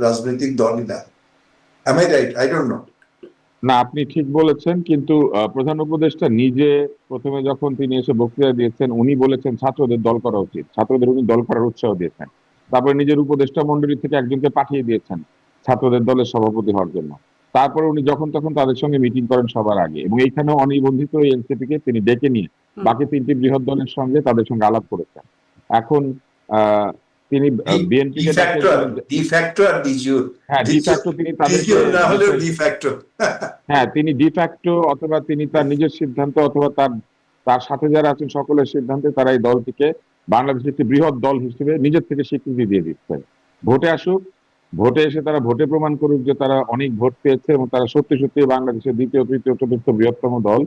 রাজনৈতিক দলই না। Am I right? I don't know. না। আপনি ঠিক বলেছেন, কিন্তু প্রধান উপদেষ্টা নিজে প্রথমে যখন তিনি এসে বক্তৃতা দিয়েছেন উনি বলেছেন ছাত্রদের দল করা উচিত, ছাত্রদের উনি দল করার উৎসাহ দিয়েছেন। তারপরে নিজের উপদেষ্টা মন্ডলী থেকে একজনকে পাঠিয়ে দিয়েছেন ছাত্রদের দলের সভাপতি হওয়ার জন্য। তারপরে উনি যখন তখন তাদের সঙ্গে মিটিং করেন সবার আগে, এবং এইখানেও অনিবন্ধিত এনসিপি কে তিনি ডেকে নিয়ে বাকি 3টি বৃহৎ দলের সঙ্গে তাদের সঙ্গে আলাপ করেছেন। এখন আহ তিনি বিএনপি কে ডাকিয়েছিলেন। ডি ফ্যাক্টো আর ডি জিওর। হ্যাঁ, ডি ডিফ্যাক্টো তিনি তাদেরকে, না হলেও ডি ফ্যাক্টো। হ্যাঁ তিনি ডিফ্যাক্টো অথবা তিনি তার নিজের সিদ্ধান্ত অথবা তার তার সাথে যারা আছেন সকলের সিদ্ধান্তে তারা এই দলটিকে বাংলাদেশের একটি বৃহৎ দল হিসেবে নিজের থেকে স্বীকৃতি দিয়ে দিচ্ছে। ভোটে আসুক, ভোটে এসে তারা ভোটে প্রমাণ করুক যে তারা অনেক ভোট পেয়েছে এবং তারা সত্যি সত্যি বাংলাদেশের দ্বিতীয় তৃতীয় চতুর্থ বৃহত্তম দল।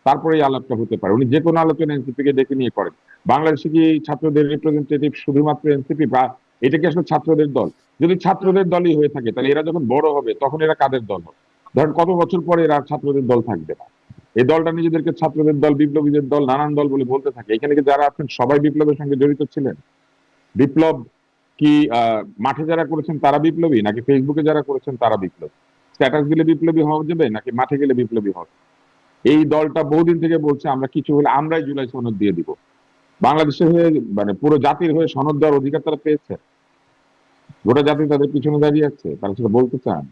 তারপরে এই আলাপটা হতে পারে। উনি যে কোনো আলোচনা এনসিপি কে ডেকে নিয়ে করেন। বাংলাদেশে কি ছাত্রদের রিপ্রেজেন্টেটিভ শুধুমাত্র এনসিপি, বা এটা কি আসলে ছাত্রদের দল? যদি ছাত্রদের দলই হয়ে থাকে তাহলে এরা যখন বড় হবে তখন এরা কাদের দল হবে? ধরেন কত বছর পরে এরা ছাত্রদের দল থাকবে না। এই দলটা নিজেদেরকে ছাত্রদের দল, বিপ্লবীদের দল, নানান দল বলে বলতে থাকে। এখানে কি যারা আছেন সবাই বিপ্লবের সঙ্গে জড়িত ছিলেন? বিপ্লব কি মাঠে যারা করেছেন তারা বিপ্লবী, নাকি ফেসবুকে যারা করেছেন তারা বিপ্লবী? স্ট্যাটাস দিলে বিপ্লবী হওয়া যাবে নাকি মাঠে গেলে বিপ্লবী হবে? এই দলটা বহুদিন থেকে বলছে আমরা কিছু হলে আমরাই জুলাই সনদ দিয়ে দিব। বাংলাদেশের হয়ে মানে পুরো জাতির হয়ে সনদ দেওয়ার অধিকার তারা পেয়েছে। গোটা জাতি তাদের পিছনে দাঁড়িয়ে আছে, তারা সেটা বলতে চান।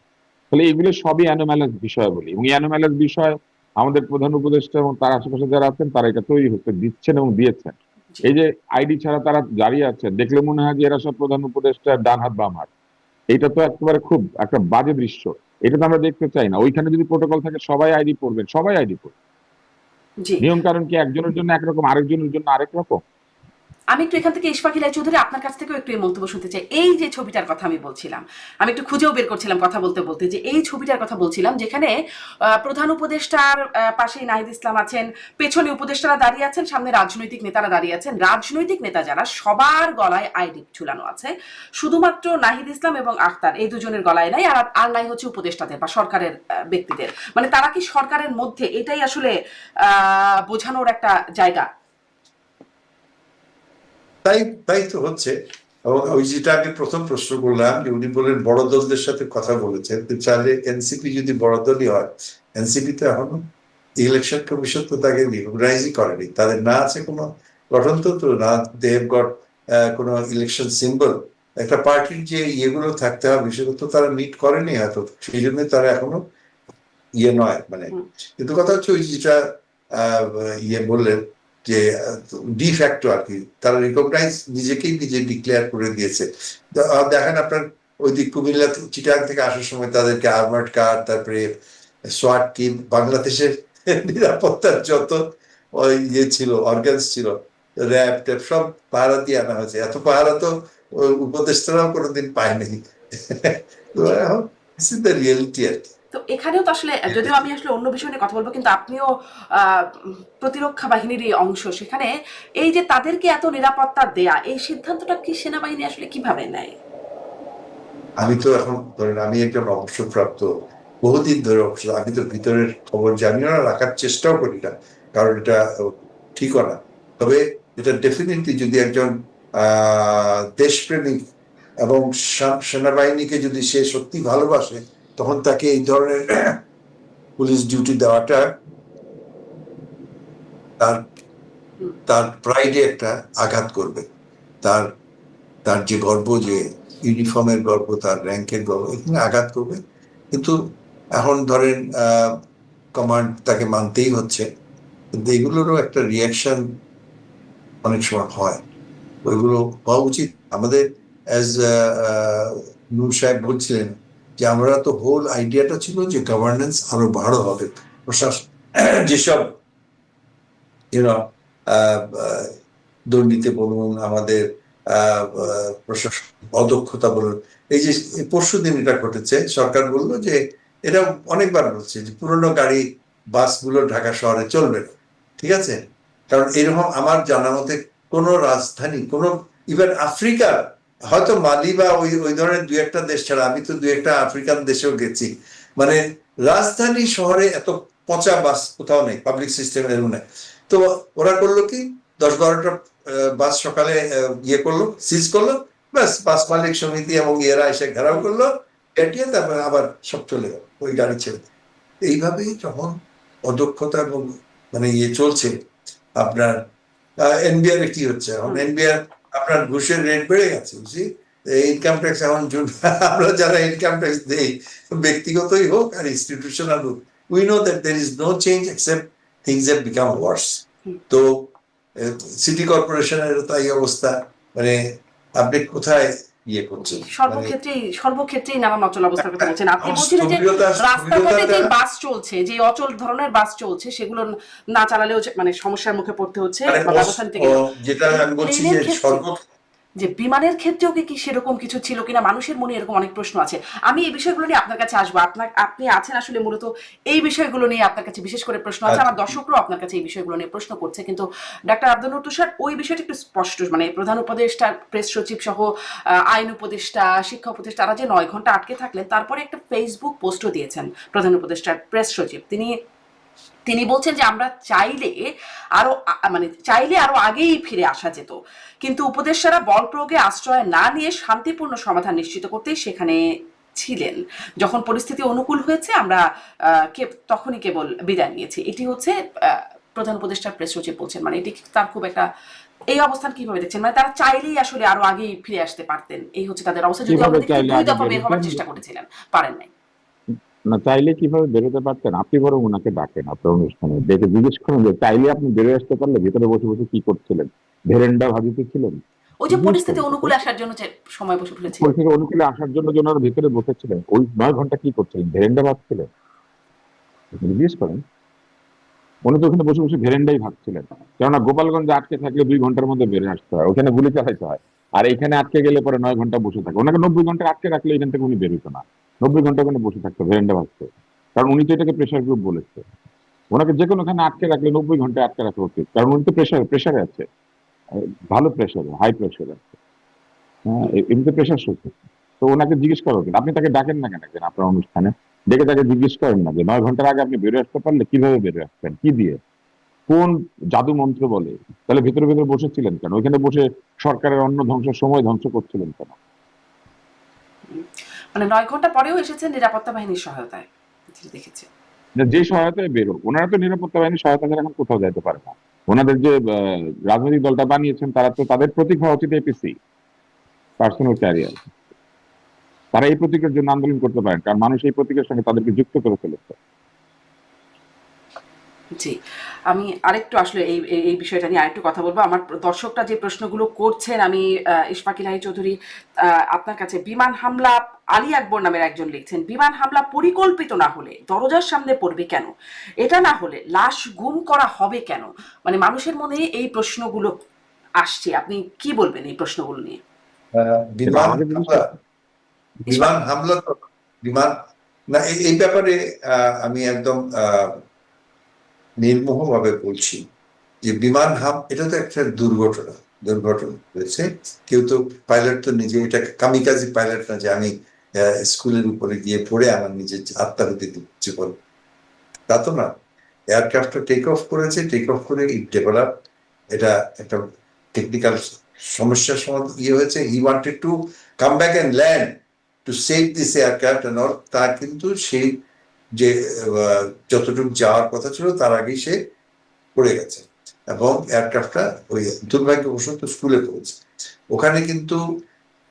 তাহলে এগুলো সবই অ্যানোম্যালাস বিষয় বলি, এবং এই অ্যানোম্যালাস বিষয় আমাদের প্রধান উপদেষ্টা এবং তার আশেপাশে যারা আছেন তারা এটা তৈরি হতে দিচ্ছেন এবং দিয়েছেন। এই যে আইডি ছাড়া তারা দাঁড়িয়ে আছে, দেখলে মনে হয় যে এরা সব প্রধান উপদেষ্টা ডান হাত বাম হাত। এটা তো একেবারে খুব একটা বাজে দৃশ্য। এটা তো আমরা দেখতে চাই না। ওইখানে যদি প্রোটোকল থাকে সবাই আইডি পড়বেন, সবাই আইডি পড়বেন। জি, নিয়ম কারণ কি একজনের জন্য একরকম, আরেকজনের জন্য আরেক রকম? আমি একটু এখান থেকে ইশফাক ইলাই চৌধুরী আপনার কাছ থেকেও একটু এই মন্তব্য শুনতে চাই। এই যে ছবিটার কথা আমি বলছিলাম, আমি একটু খুঁজেও বের করছিলাম কথা বলতে বলতে, যে এই ছবিটার কথা বলছিলাম যেখানে প্রধান উপদেষ্টার পাশেই নাহিদ ইসলাম আছেন, পেছনে উপদেষ্টারা দাঁড়িয়ে আছেন, সামনে রাজনৈতিক নেতারা দাঁড়িয়ে আছেন। রাজনৈতিক নেতা যারা, সবার গলায় আইডি ঝুলানো আছে, শুধুমাত্র নাহিদ ইসলাম এবং আখতার এই দুজনের গলায় নাই, আর নাই হচ্ছে উপদেষ্টাদের বা সরকারের ব্যক্তিদের। মানে তারা কি সরকারের মধ্যে, এটাই আসলে বোঝানোর একটা জায়গা। তাই তাই তো হচ্ছে। এবং ওই যেটা আগে প্রথম প্রশ্ন করলাম, যে উনি বলেন বড় দলদের সাথে কথা বলেছেন, তো চাইলে এনসিপি যদি বড় দলই হয়, এনসিপি তো এখনো ইলেকশন কমিশন তো তাকে রিকগনাইজই করেনি, তাদের না আছে কোনো গঠনতন্ত্র, না দেব গট কোনো ইলেকশন সিম্বল। একটা পার্টির যে ইয়েগুলো থাকতে হবে সেগুলো তো তারা মিট করেনি হয়তো, সেই জন্য তারা এখনো ইয়ে নয় মানে। কিন্তু কথা হচ্ছে ওই যেটা ইয়ে বললেন যে ডিফ্যাক্টো আর কি, তারা রিকগনাইজ নিজেকেই নিজে ডিক্লেয়ার করে দিয়েছে। দেখেন আপনার ওই দিক কুমিল্লা চিটাং থেকে আসার সময় তাদেরকে আর্মার্ড কার, তারপরে সোয়াট টিম, বাংলাদেশের নিরাপত্তার যত ওই ইয়ে ছিল, অর্গানস ছিল, র্যাব ট্যাব সব পাহারা দিয়ে আনা হয়েছে। এত পাহারা তো উপদেষ্টারাও কোনোদিন পায়নি। তো এখন রিয়েলিটি আর কি। তো এখানেও তো আসলে, যদিও আমি আসলে অন্য বিষয় নিয়ে কথা বলবো, কিন্তু আপনিও প্রতিরক্ষা বাহিনীরই অংশ, সেখানে এই যে তাদেরকে এত নিরাপত্তা দেয়া, এই সিদ্ধান্তটা কি সেনাবাহিনী আসলে কিভাবে নেয়? আমি তো এখন ধরেন আমি একজন অবসরপ্রাপ্ত, বহুদিন ধরে অবসর, আমি তো ভিতরের খবর জানিও না, রাখার চেষ্টাও করি না, কারণ এটা ঠিকও না। তবে এটা ডেফিনেটলি যদি একজন দেশপ্রেমিক এবং সেনাবাহিনীকে যদি সে সত্যি ভালোবাসে, তখন তাকে এই ধরনের পুলিশ ডিউটি দেওয়াটা তার তার প্রাইডে একটা আঘাত করবে। তার তার যে গর্ব, যে ইউনিফর্মের গর্ব, তার র্যাঙ্কের গর্ব, এখানে আঘাত করবে। কিন্তু এখন ধরেন কমান্ড তাকে মানতেই হচ্ছে, কিন্তু এগুলোরও একটা রিয়াকশন অনেক সময় হয়, ওইগুলো হওয়া উচিত আমাদের। অ্যাজ নূর সাহেব বলছিলেন যে আমরা তো হোল আইডিয়াটা ছিল যে গভর্নেন্স আরো ভালো হবে, প্রশাসন যেসব দুর্নীতি বলুন, আমাদের প্রশাসন অদক্ষতা বলুন। এই যে পরশুদিন এটা ঘটেছে, সরকার বললো যে, এটা অনেকবার বলছে যে পুরোনো গাড়ি বাসগুলো ঢাকা শহরে চলবে না, ঠিক আছে? কারণ এরকম আমার জানা মতে কোনো রাজধানী, কোনো ইভেন আফ্রিকা, হয়তো মালি বা ওই ওই ধরনের দুই একটা দেশ ছাড়া, আমি তো দুই একটা আফ্রিকান দেশেও গেছি, মানে রাজধানী শহরে এত পচা বাস কোথাও নেই, পাবলিক সিস্টেমের নেই। তো ওরা করলো কি, 10-12টা বাস সকালে ইয়ে করলো, সিজ করলো, ব্যাস বাস মালিক সমিতি এবং এরা এসে ঘেরাও করলো, এটিয়ে তারপরে আবার সব চলে গেল ওই গাড়ি ছেড়ে। এইভাবেই যখন অদক্ষতা এবং মানে ইয়ে চলছে, আপনার এনবিআর এ কি হচ্ছে এখন, এনবিআর আপনার ঘুষের রেট বেড়ে গেছে, বুঝছি। ইনকাম ট্যাক্স এখন আমরা যারা ইনকাম ট্যাক্স দেই, ব্যক্তিগতই হোক আর ইনস্টিটিউশনাল হোক, we know that there is no change except things have become worse. তো সিটি কর্পোরেশনের তাই অবস্থা, মানে আপনি কোথায় ইয়ে করছেন, সর্বক্ষেত্রেই নানান অচল অবস্থার কথা বলছেন। আপনি বলছিলেন যে রাস্তাঘাটে যে বাস চলছে, যে অচল ধরনের বাস চলছে, সেগুলো না চালালেও মানে সমস্যার মুখে পড়তে হচ্ছে। যেটা আমি বলছি যে বিমানের ক্ষেত্রেও কি সেরকম কিছু ছিল কিনা, মানুষের মনে এরকম অনেক প্রশ্ন আছে। আমি এই বিষয়গুলো নিয়ে আপনার কাছে আসবো, আপনি আছেন আসলে মূলত এই বিষয়গুলো নিয়ে, আপনার কাছে বিশেষ করে প্রশ্ন আছে, আমার দর্শকরাও আপনার কাছে এই বিষয়গুলো নিয়ে প্রশ্ন করছে। কিন্তু ডাক্তার আব্দুল নূর তুষার, ওই বিষয়টা একটু স্পষ্ট, মানে প্রধান উপদেষ্টা, প্রেস সচিব সহ আইন উপদেষ্টা, শিক্ষা উপদেষ্টা, তারা যে 9 ঘন্টা আটকে থাকলেন, তারপরে একটা ফেসবুক পোস্টও দিয়েছেন প্রধান উপদেষ্টার প্রেস সচিব। তিনি বলছেন যে আমরা চাইলে আরো আগেই ফিরে আসা যেত, কিন্তু উপদেষ্টারা বল প্রয়োগে আশ্রয় না নিয়ে শান্তিপূর্ণ সমাধান নিশ্চিত করতেই সেখানে ছিলেন। যখন পরিস্থিতি অনুকূল হয়েছে আমরা তখনই কেবল বিদায় নিয়েছি। এটি হচ্ছে প্রধান উপদেষ্টার প্রেস সচিব বলছেন। মানে এটি তার খুব একটা, এই অবস্থান কিভাবে দেখছেন? মানে তারা চাইলেই আসলে আরো আগেই ফিরে আসতে পারতেন, এই হচ্ছে তাদের অবস্থা। যদি আমরা 2 দফা বের হওয়ার চেষ্টা করেছিলেন, পারেন নাই। না, চাইলে কিভাবে বেরোতে পারতেন? আপনি বরং ওনাকে ডাকেন আপনার অনুষ্ঠানে, দেখে জিজ্ঞেস করেন যে চাইলে আপনি বেরোয় আসতে পারলে ভিতরে বসে বসে কি করছিলেন, ভেরেন্ডা ভাবিতে ছিলেন? ওই যে পরিস্থিতি অনুকূলে আসার জন্য যে সময় বসে পড়েছে, পরিস্থিতি অনুকূলে আসার জন্য যে ওনারা ভিতরে বসেছিলেন, ওই 9 ঘন্টা কি করছিলেন? ভেরেন্ডা ভাবছিলেন? জিজ্ঞেস করেন। উনি তো ওখানে বসে বসে ভেরেন্ডাই ভাবছিলেন, কেননা গোপালগঞ্জে আটকে থাকলে 2 ঘন্টার মধ্যে বেরিয়ে আসতে হয়, ওখানে গুলি চালাইতে হয়। আর এখানে আটকে গেলে পরে 9 ঘন্টা বসে থাকে। ওনাকে 90 ঘন্টা আটকে রাখলে এখান থেকে উনি বেরোতো না, 90 ঘন্টা ওখানে বসে থাকতো ভেরেন্ডা ভাবতো, কারণ উনি তো এটাকে প্রেশার গ্রুপ বলেছে। ওনাকে যে কোনোখানে আটকে রাখলে 90 ঘন্টা আটকে রাখা উচিত, কারণ উনি তো প্রেশারে আছে, ভালো প্রেশারে, হাই প্রেশারে আছে। হ্যাঁ, এমনিতে প্রেশার শোষে। তো ওনাকে জিজ্ঞেস করা উচিত, আপনি তাকে ডাকেন না কেন একদিন আপনার অনুষ্ঠানে, ডেকে তাকে জিজ্ঞেস করেন না যে 9 ঘন্টার আগে আপনি বেরোয় আসতে পারলে কিভাবে বেরোয় আসতেন, কি দিয়ে, কোন জাদু মন্ত্র বলে? তাহলে ভিতরে ভিতরে বসেছিলেন কেন? ওইখানে বসে সরকারের অন্য ধ্বংসের সময় ধ্বংস করছিলেন কেন? মানে 9 ঘন্টা পরেও এসেছে নিরাপত্তা বাহিনীর সহায়তায়, যেটা দেখেছি। যে সহায়তায় বেরো, ওনারা তো নিরাপত্তা বাহিনীর সহায়তা ছাড়া এখন কোথাও যাইতে পারে না। ওনাদের যে রাজনৈতিক দলটা বানিয়েছেন, তারা তো, তাদের প্রতীক হওয়া উচিত এপিসি, পার্সোনাল ক্যারিয়ার। তারা এই প্রতীকের জন্য আন্দোলন করতে পারেন, কারণ মানুষ এই প্রতীকের সঙ্গে তাদেরকে যুক্ত করে ফেলেছে। জি, আমি আরেকটু আসলে এই বিষয়টা নিয়ে আরেকটু কথা বলবো। আমার দর্শকরা যে প্রশ্নগুলো করছেন, আমি ইশফাক ইলাহি চৌধুরী আপনার কাছে, বিমান হামলা, আলী আকবর নামের একজন লিখছেন, বিমান হামলা পরিকল্পিত না হলে দরজার সামনে পড়বে কেন? এটা না হলে লাশ গুম করা হবে কেন? মানে মানুষের মনে এই প্রশ্নগুলো আসছে, আপনি কি বলবেন এই প্রশ্নগুলো নিয়ে? বিমান হামলা, বিমান হামলা তো বিমান না, এই ব্যাপারে আমি একদম নির্মোহভাবে বলছি যে এটা তো একটা দুর্ঘটনা হয়েছে। কেউ তো, পাইলট তো নিজে, এটা কামিকাজি পাইলট না যে আমি স্কুলের উপরে গিয়ে পড়ে আমার নিজের আত্মাহুতি দিচ্ছি বল, তা তো না। এয়ারক্রাফট টেক অফ করেছে, টেক অফ করে ইট ডেভেলপ, এটা একটা টেকনিক্যাল সমস্যার সমাধান হয়েছে। He wanted to come back and land to save this aircraft and all, তার কিন্তু সেই যে যতটুকু যাওয়ার কথা ছিল তার আগেই সে পড়ে গেছে, এবং এয়ারক্রাফটটা ওই দুর্ভাগ্যবশত স্কুলে পড়েছে। ওখানে কিন্তু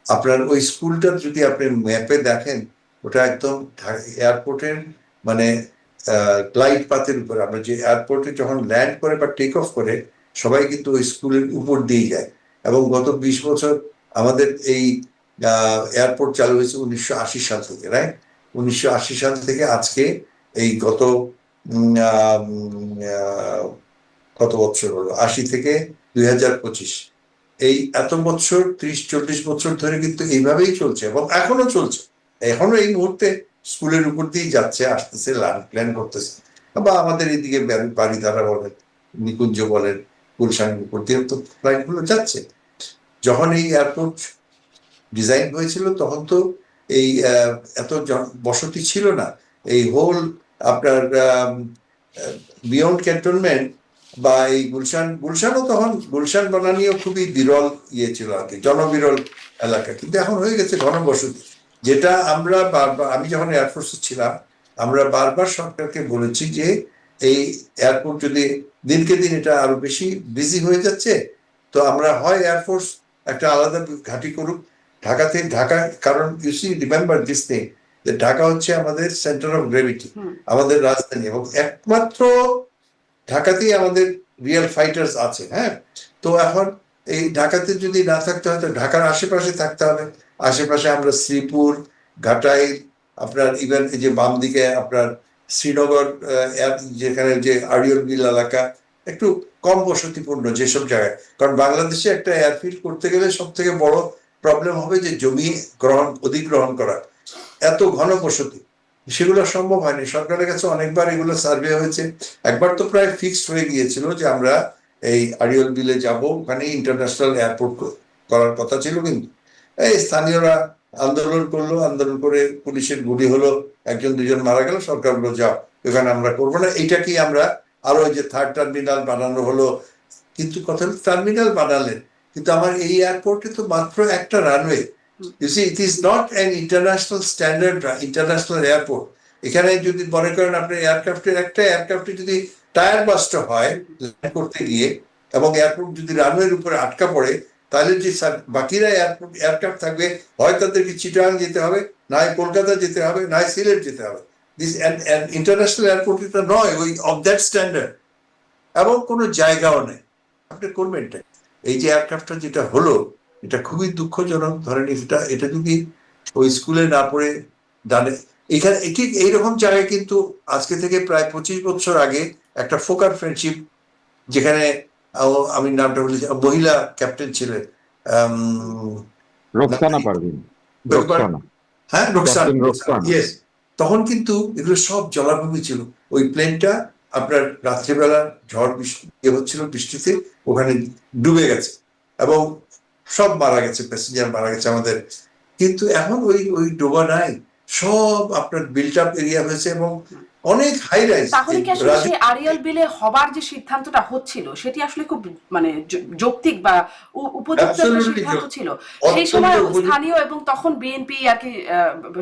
আপনার ওই স্কুলটার যদি আপনি ম্যাপে দেখেন, ওটা একদম এয়ারপোর্টের মানে গ্লাইড পাথের উপরে, আমরা যে এয়ারপোর্টে যখন ল্যান্ড করে বা টেক অফ করে, সবাই কিন্তু ওই স্কুলের উপর দিয়ে যায়। এবং গত 20 বছর আমাদের এই এয়ারপোর্ট চালু হয়েছে 1980 সাল থেকে, রাইট? 1980 সাল থেকে আজকে এই গত কত বছর হলো, 80 থেকে 2025, এই এত বছর, 30-40 বছর ধরে কিন্তু এইভাবেই চলছে, এবং এখনো চলছে। এখনো এই মুহূর্তে স্কুলের উপর দিয়েই যাচ্ছে, আসতেছে, প্ল্যান করতেছে। বা আমাদের এইদিকে বাড়িধারা বলেন, নিকুঞ্জ বলেন, গুলশানের উপর দিয়ে তো ফ্লাইট গুলো যাচ্ছে। যখন এই এয়ারপোর্ট ডিজাইন হয়েছিল তখন তো এই এত বসতি ছিল না। এই হোল আপনার বিয়ন্ড ক্যান্টনমেন্ট বা এই গুলশানও তখন, গুলশান বানানিও খুবই বিরল ছিল আর কি, জনবিরল এলাকা, কিন্তু এখন হয়ে গেছে ঘনবসতি। যেটা আমরা বারবার, আমি যখন এয়ারফোর্সে ছিলাম, আমরা বারবার সরকারকে বলেছি যে এই এয়ারপোর্ট যদি দিনকে দিন এটা আরো বেশি বিজি হয়ে যাচ্ছে, তো আমরা হয় এয়ারফোর্স একটা আলাদা ঘাঁটি করুক ঢাকা, কারণ you see remember this thing, যে ঢাকা হচ্ছে আমাদের সেন্টার অফ গ্র্যাভিটি, আমাদের রাজধানী, এবং একমাত্র ঢাকাতেই আমাদের রিয়েল ফাইটার্স আছে। হ্যাঁ, তো এখন এই ঢাকাতে যদি না থাকতে হয়, তো ঢাকার আশেপাশে থাকতে হবে। আশেপাশে আমরা শ্রীপুর, ঘাটাইল, আপনার ইভেন এই যে বাম দিকে আপনার শ্রীনগর, যেখানে যে আড়িয়ল বিল এলাকা, একটু কম বসতিপূর্ণ যেসব জায়গায়, কারণ বাংলাদেশে একটা এয়ারফিল্ড করতে গেলে সব থেকে বড় প্রবলেম হবে যে জমি অধিগ্রহণ করা, এত ঘন বসতি, সেগুলো সম্ভব হয়নি। সরকারের কাছে অনেকবার এগুলো সার্ভে হয়েছে, একবার তো প্রায় ফিক্সড হয়ে গিয়েছিল যে আমরা এই আড়িয়ল বিলে যাব, ওখানে ইন্টারন্যাশনাল এয়ারপোর্ট করার কথা ছিল, কিন্তু এই স্থানীয়রা আন্দোলন করলো, আন্দোলন করে পুলিশের গুলি হলো, 1-2 জন মারা গেল, সরকার বললো যাও, এখানে আমরা করবো না। এইটা কি আমরা আরো যে থার্ড টার্মিনাল বানানো হলো, কিন্তু কথা হলো টার্মিনাল বানালেন, কিন্তু আমার এই এয়ারপোর্টে তো মাত্র একটা runway. You see, it is not an international standard international airport. এখানে যদি মনে করেন আপনি একটা এয়ারক্রাফটে যদি টায়ার বাস্ট হয় ল্যান্ড করতে গিয়ে, এবং এয়ারপোর্ট যদি রানওয়ের উপরে আটকা পড়ে, তাহলে যে বাকিরা এয়ারক্রাফট থাকবে, হয় তাদেরকে চিটাগাং যেতে হবে, নয় কলকাতা যেতে হবে, নয় সিলেট যেতে হবে। দিস ইন্টারন্যাশনাল এয়ারপোর্ট এটা নয় ওই অফ দ্যাট স্ট্যান্ডার্ড, এবং কোনো জায়গাও নেই। আপনি করবেন এই যে এয়ারক্রাফটটা যেটা হলো, এটা খুবই দুঃখজনক। ধরেন এটা যদি ওই স্কুলে না পড়ে ডানে, এখানে ঠিক এইরকম জায়গায় কিন্তু আজকে থেকে প্রায় 25 বছর আগে একটা ফোকার ফ্রেন্ডশিপ, যেখানে আমি নামটা বলেছি, মহিলা ক্যাপ্টেন ছিলেন, রোকসানা পারভিন, রোকসানা, হ্যাঁ রোকসানা, ক্যাপ্টেন রোকসানা। ইয়েস। তখন কিন্তু এগুলো সব জলাভূমি ছিল। ওই প্লেনটা আপনার রাত্রিবেলা ঝড় বৃষ্টি হচ্ছিল, বৃষ্টিতে ওখানে ডুবে গেছে এবং সব মারা গেছে, প্যাসেঞ্জার মারা গেছে আমাদের। কিন্তু এখন ওই ওই ডোবা নাই, সব আপনার বিল্ট আপ এরিয়া হয়েছে এবং অনেক হাই রাইজ। তাহলে কি আসলে সেই আরিয়াল বিলে হবার যে সিদ্ধান্তটা হচ্ছিল সেটি আসলে খুব মানে যৌক্তিক বা উপযুক্ত একটা সিদ্ধান্ত ছিল? সেই সময় স্থানীয় এবং তখন বিএনপি আর কি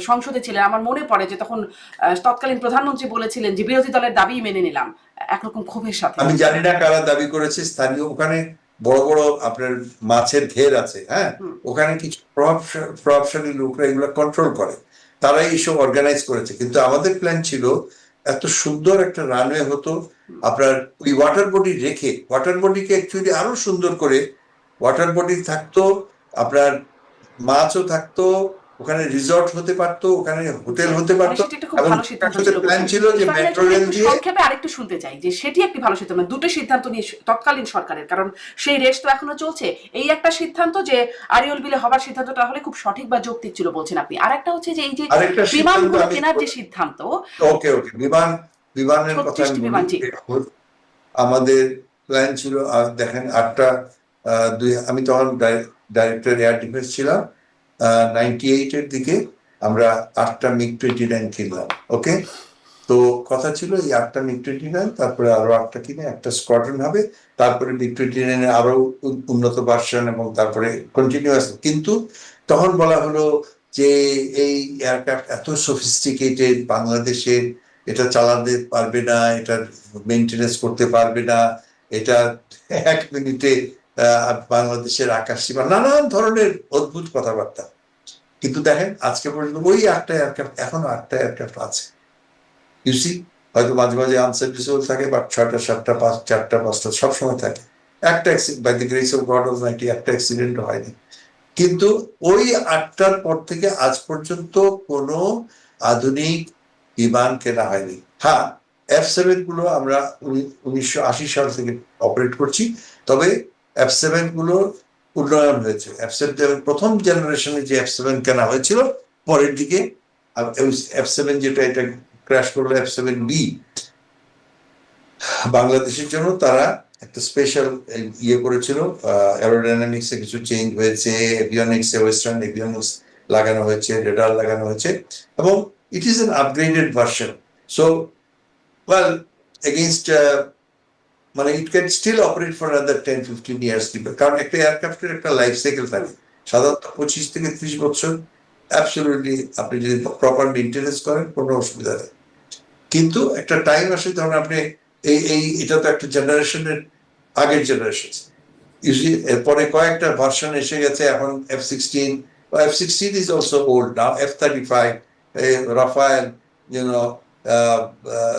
সংসদে ছিলেন, আমার মনে পড়ে যে তখন তৎকালীন প্রধানমন্ত্রী বলেছিলেন যে বিরোধী দলের দাবি মেনে নিলাম, একরকম ক্ষোভের সাথে। আমি জানি না কারা দাবি করেছে, স্থানীয় ওখানে বড় বড় আপনার মাছের ঘের আছে, হ্যাঁ, ওখানে কিছু প্রভাবশালী লোকরা এগুলো কন্ট্রোল করে, তারাই এইসব অর্গানাইজ করেছে। কিন্তু আমাদের প্ল্যান ছিল এত সুন্দর একটা রানওয়ে হতো, আপনার ওই ওয়াটার বডি রেখে, ওয়াটার বডিকে অ্যাকচুয়ালি আরো সুন্দর করে, ওয়াটার বডি থাকতো, আপনার মাছও থাকতো, ওখানে রিসর্ট হতে পারতো, ওখানে হোটেল হতে পারতো। প্ল্যান ছিল যে মেট্রো রেল দিয়ে। সংক্ষেপে আরেকটু শুনতে চাই যে সেটি একটি ভালো সিদ্ধান্ত, দুটো সিদ্ধান্ত নিয়ে তৎকালীন সরকারের, কারণ সেই রেস তো এখনো চলছে। এই একটা সিদ্ধান্ত যে আরিয়াল বিলে হবার সিদ্ধান্তটা হলে খুব সঠিক বা যৌক্তিক ছিল বলছেন আপনি, আর একটা হচ্ছে যে এই যে বিমানগুলো কেনার যে সিদ্ধান্ত। ওকে ওকে, বিমানের কথা আমাদের প্ল্যান ছিল, দেখেন 8টা আমি তখন ডাইরেক্টর এয়ার ডিফেন্স ছিলাম, 98-এর দিকে আমরা 8টা MiG-29 কিনলাম। ওকে, তো কথা ছিল এই 8টা MiG-29, তারপরে আরো 8টা কিনে একটা স্কোয়াড্রন হবে, তারপরে MiG-29 এর আরো উন্নত ভার্সন এবং তারপরে কন্টিনিউয়াস। কিন্তু তখন বলা হলো যে এই এয়ারক্রাফট এত সফিস্টিকেটেড, বাংলাদেশের এটা চালাতে পারবে না, এটার মেনটেনেন্স করতে পারবে না, এটা 1 মিনিটে বাংলাদেশের আকাশ সীমা, নানান ধরনের অদ্ভুত কথাবার্তা। কিন্তু দেখেন আজকে পর্যন্ত ওই 8টা এয়ারক্রাফট, এখনো 8টা এয়ারক্রাফট আছে। ইউসি, হয়তো মাঝে মাঝে আনসার্ভিসেবল থাকে, বাট 6টা 7টা 4টা 5টা সবসময় থাকে। একটা by the grace of God of mighty একটা অ্যাক্সিডেন্টও হয়নি। কিন্তু ওই 8টার পর থেকে আজ পর্যন্ত কোনো আধুনিক বিমান কেনা হয়নি। হ্যাঁ, F7 গুলো আমরা 1980 সাল থেকে অপারেট করছি, তবে F7 গুলো উন্নয়ন হয়েছে। F7 প্রথম জেনারেশনে যে F7 কেনা হয়েছিল, পরের দিকে F7 যেটা এটা ক্র্যাশ করলো, F7B, বাংলাদেশের জন্য তারা একটা স্পেশাল ইয়ে করেছিল, অ্যারোডাইনামিক্সে কিছু চেঞ্জ হয়েছে, এভিয়নিক্সে ওয়েস্টার্ন এভিয়নিক্স লাগানো হয়েছে, রেডার লাগানো হয়েছে, এবং it is an upgraded version. So well against মানে it can still operate for another 10-15 years, কারণ একটা এয়ারক্রাফটের একটা লাইফ সাইকেল থাকে সাধারণত 25 থেকে 30 বছর। অ্যাবসলিউটলি আপনি যদি প্রপার মেনটেনেন্স করেন কোনো অসুবিধা নেই। কিন্তু একটা টাইম আসে, ধরুন আপনি এটা তো একটা জেনারেশনের আগের জেনারেশন, এরপরে কয়েকটা ভার্সন এসে গেছে। এখন F-16 is also old now, F-35, Rafale,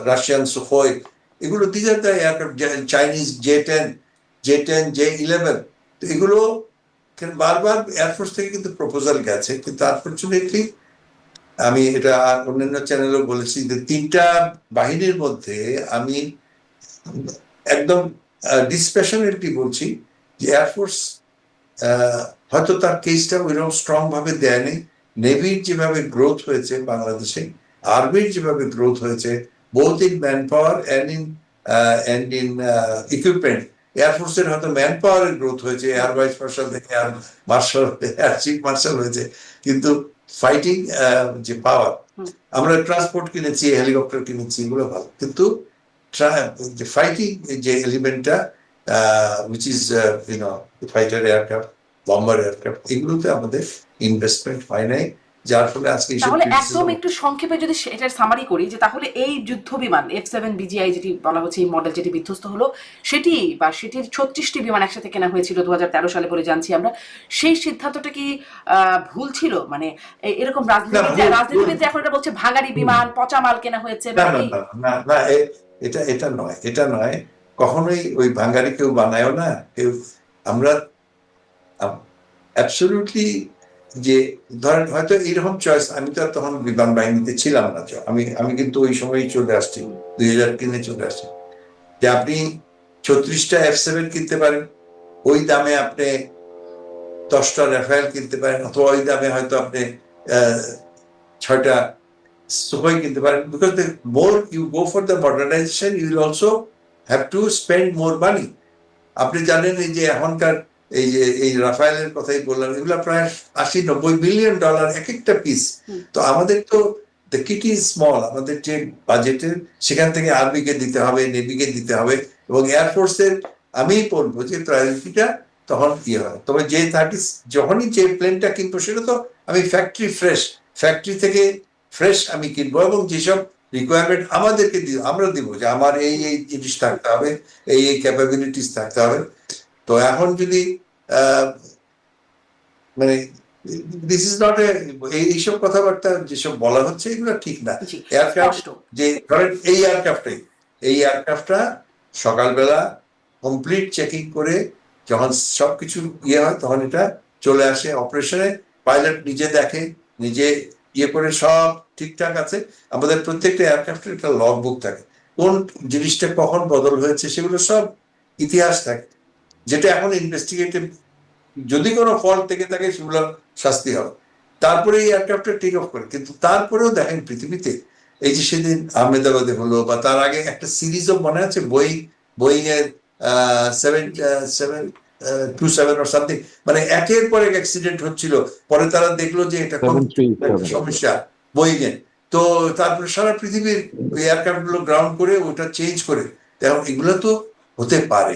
Russian Sukhoi, এগুলো দিকে চাইনিজ J-10, J-11, তো এগুলো বারবার এয়ারফোর্স থেকে কিন্তু প্রপোজাল গেছে, কিন্তু আনফরচুনেটলি আমি এটা অন্যান্য চ্যানেলেও বলেছি যে 3টা বাহিনীর মধ্যে আমি একদম ডিসপ্যাশনেটলি বলছি যে এয়ারফোর্স হয়তো তার কেসটা ওইরকম স্ট্রং ভাবে দেয়নি। নেভির যেভাবে গ্রোথ হয়েছে বাংলাদেশে, আর্মির যেভাবে গ্রোথ হয়েছে, both in man power and in equipment, এয়ারফোর্সের হয়তো ম্যান পাওয়ারের গ্রোথ হয়েছে, এয়ার ভাইস মার্শাল থেকে air marshal, air chief marshal হয়েছে, কিন্তু ফাইটিং যে পাওয়ার, আমরা ট্রান্সপোর্ট কিনেছি, হেলিকপ্টার কিনেছি, এগুলো ভালো, কিন্তু যে ফাইটিং যে এলিমেন্টটা which is fighter aircraft, bomber aircraft, এগুলোতে আমাদের ইনভেস্টমেন্ট হয় নাই, যার ফলে আজকে তাহলে একদম একটু সংক্ষেপে যদি এটার সামারি করি, যে তাহলে এই যুদ্ধ বিমান F-7 BGI যেটি বলা হচ্ছে, এই মডেল যেটি বিধ্বস্ত হলো, সেটি বা সেটির 36টি বিমান একসাথে কেনা হয়েছিল 2013 সালে বলে জানছি আমরা, সেই সিদ্ধান্তটা কি ভুল ছিল? মানে এরকম রাজনীতিবিদ এখন এটা বলছে ভাঙারি বিমান, পচা মাল কেনা হয়েছে। না, এটা নয়, কখনোই ওই ভাঙারি কেউ বানায়ও না কেউ। আমরা অ্যাবসলিউটলি যে ধরেন হয়তো এইরকম চয়েস, আমি তো তখন বিমান বাহিনীতে ছিলাম না, আমি কিন্তু ওই সময়ই চলে আসছি, 2003 চলে আসছি। যে আপনি 36টা F7 কিনতে পারেন, ওই দামে আপনি 10টা রাফায়েল কিনতে পারেন, অথবা ওই দামে হয়তো আপনি 6টা সুখোই কিনতে পারেন। Because the more you go for the modernisation, you will also have to spend more money. আপনি জানেন এই যে এখনকার এই রাফায়েলের কথাই বললাম, এগুলো প্রায় 80-90 মিলিয়ন ডলার এক একটা পিস। তো আমাদের তো দ্য কিট ইজ স্মল, আমাদের যে বাজেটের সেখান থেকে আর্মিকে দিতে হবে, নেভিকে দিতে হবে, এবং এয়ারফোর্সের আমি বলবো যে প্রায়োরিটিটা তখন কি হয়। তবে যে 30 যখনই যে প্লেনটা কিনবো সেটা তো আমি ফ্যাক্টরি থেকে ফ্রেশ আমি কিনবো, এবং যেসব রিকোয়ারমেন্ট আমাদেরকে আমরা দিব, যে আমার এই জিনিস থাকতে হবে, এই ক্যাপাবিলিটিস থাকতে হবে। তো এখন যদি মানে দিস ইজ নট এইসব কথাবার্তা যেসব বলা হচ্ছে এগুলো ঠিক না। এয়ারক্রাফট, যে ধরেন এই এয়ারক্রাফটটা সকালবেলা কমপ্লিট চেকিং করে যখন সবকিছু হয় তখন এটা চলে আসে অপারেশনে, পাইলট নিজে দেখে, নিজে করে সব ঠিকঠাক আছে। আমাদের প্রত্যেকটা এয়ারক্রাফটের একটা লগ বুক থাকে, কোন জিনিসটা কখন বদল হয়েছে সেগুলো সব ইতিহাস থাকে, যেটা এখন ইনভেস্টিগেটিভ, যদি কোনো ফল্ট থেকে থাকে সেগুলো শাস্তি হবে। তারপরে এই এয়ারক্রাফটটা টেক অফ করে। কিন্তু তারপরেও দেখেন পৃথিবীতে এই যে সেদিন আহমেদাবাদে হলো, বা তার আগে একটা সিরিজ অফ মনে আছে বোয়িং এর 727 or সামথিং, মানে একের পর এক অ্যাক্সিডেন্ট হচ্ছিল। পরে তারা দেখলো যে এটা কোন সমস্যা বোয়িং এর। তো তারপরে সারা পৃথিবীর ওই এয়ারক্রাফট গুলো গ্রাউন্ড করে ওটা চেঞ্জ করে। এখন এগুলো তো হতে পারে।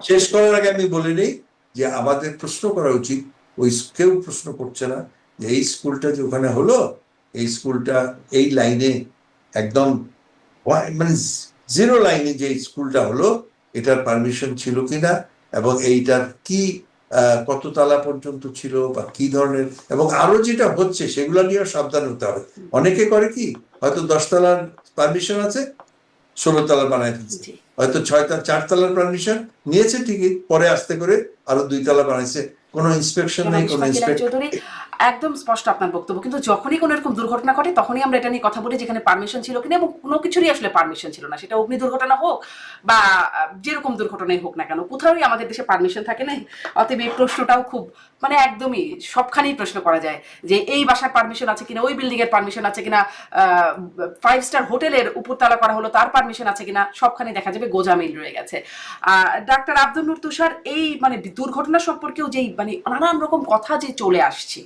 শেষ করার আগে আমি বলে নেই যে আমাদের প্রশ্ন করা উচিত, ওই কেউ প্রশ্ন করছে না যে এই স্কুলটা যে ওখানে হলো, এই স্কুলটা এই লাইনে একদম মানে জিরো লাইনে যে স্কুলটা হলো, এটার পারমিশন ছিল কিনা, এবং এইটার কি কত তালা পর্যন্ত ছিল, বা কি ধরনের, এবং আরো যেটা হচ্ছে সেগুলো নিয়ে সাবধান হতে হবে। অনেকে করে কি, হয়তো 10 তলার পারমিশন আছে, 16 তলার বানায় ফেলছে, হয়তো 4 তলার পারমিশন নিয়েছে ঠিকই, পরে আস্তে করে আরো 2 তলা বানাইছে, কোনো ইন্সপেকশন নেই, কোনো ইন্সপেকশন। একদম স্পষ্ট আপনার বক্তব্য, কিন্তু যখনই কোনো এরকম দুর্ঘটনা ঘটে তখনই আমরা এটা নিয়ে কথা বলি যেখানে পারমিশন ছিল কিনা, এবং কোনো কিছুরই আসলে পারমিশন ছিল না, সেটা অগ্নি দুর্ঘটনা হোক বা যেরকম দুর্ঘটনাই হোক না কেন, কোথাওই আমাদের দেশে পারমিশন থাকে না। অতএব এই প্রশ্নটাও খুব মানে একদমই সবখানেই প্রশ্ন করা যায় যে এই বাসার পারমিশন আছে কিনা, ওই বিল্ডিং এর পারমিশন আছে কিনা, 5 স্টার হোটেলের উপরতলা করা হলো তার পারমিশন আছে কিনা, সবখানে দেখা যাবে গোজামিল রয়ে গেছে। ডাক্তার আব্দুল নূর তুষার, এই মানে দুর্ঘটনা সম্পর্কেও যেই মানে নানান রকম কথা যে চলে আসছে,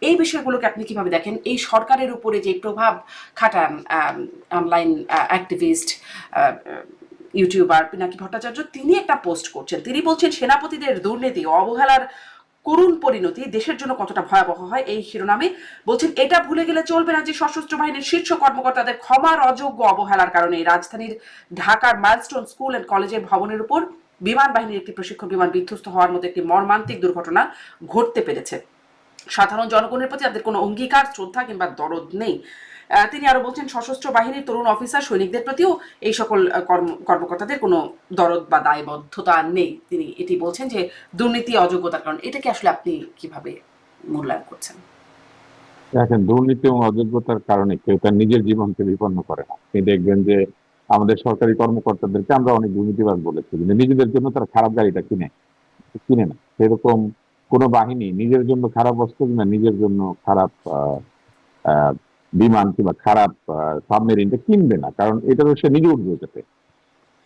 এই বিষয়গুলোকে আপনি কিভাবে দেখেন? এই সরকারের উপরে যে প্রভাব খাটান online activist YouTuber Pinaki Bhattacharya, তিনি একটা পোস্ট করছেন, তিনি বলছেন সেনাপতিদের দুর্নীতি অবহেলার করুণ পরিণতি দেশের জন্য কতটা ভয়াবহ হয়। এই শিরোনামে বলছেন, এটা ভুলে গেলে চলবে না যে সশস্ত্র বাহিনীর শীর্ষ কর্মকর্তাদের ক্ষমার অযোগ্য অবহেলার কারণে রাজধানীর ঢাকার মাইলস্টোন স্কুল এন্ড কলেজের ভবনের উপর বিমান বাহিনীর একটি প্রশিক্ষণ বিমান বিধ্বস্ত হওয়ার মতো একটি মর্মান্তিক দুর্ঘটনা ঘটতে পেরেছে। সাধারণ জনগণের প্রতি তাদের কোনো অঙ্গীকার, শ্রদ্ধা কিংবা দরদ নেই। তিনি আরো বলছেন, সশস্ত্র বাহিনীর তরুণ অফিসার সৈনিকদের প্রতিও এই সকল কর্মকর্তাদের কোনো দরদ বা দায়বদ্ধতা নেই। তিনি এটি বলছেন যে দুর্নীতি অযোগ্যতার কারণ। এটাকে আসলে আপনি কিভাবে মূল্যায়ন করছেন? দেখেন, দুর্নীতি এবং অযোগ্যতার কারণে কেউ তার নিজের জীবনকে বিপন্ন করে না। আপনি দেখবেন যে আমাদের সরকারি কর্মকর্তাদেরকে আমরা অনেক দুর্নীতিবাজ বলেছি, কিন্তু নিজেদের জন্য তারা খারাপ গাড়িটা কিনে না। সেরকম কোনো বাহিনী নিজের জন্য খারাপ অস্ত্র কিনা, নিজের জন্য খারাপ বিমান কিংবা খারাপ সাবমেরিনটা কিনবে না, কারণ এটা তো সে নিজে উঠবে যেতে।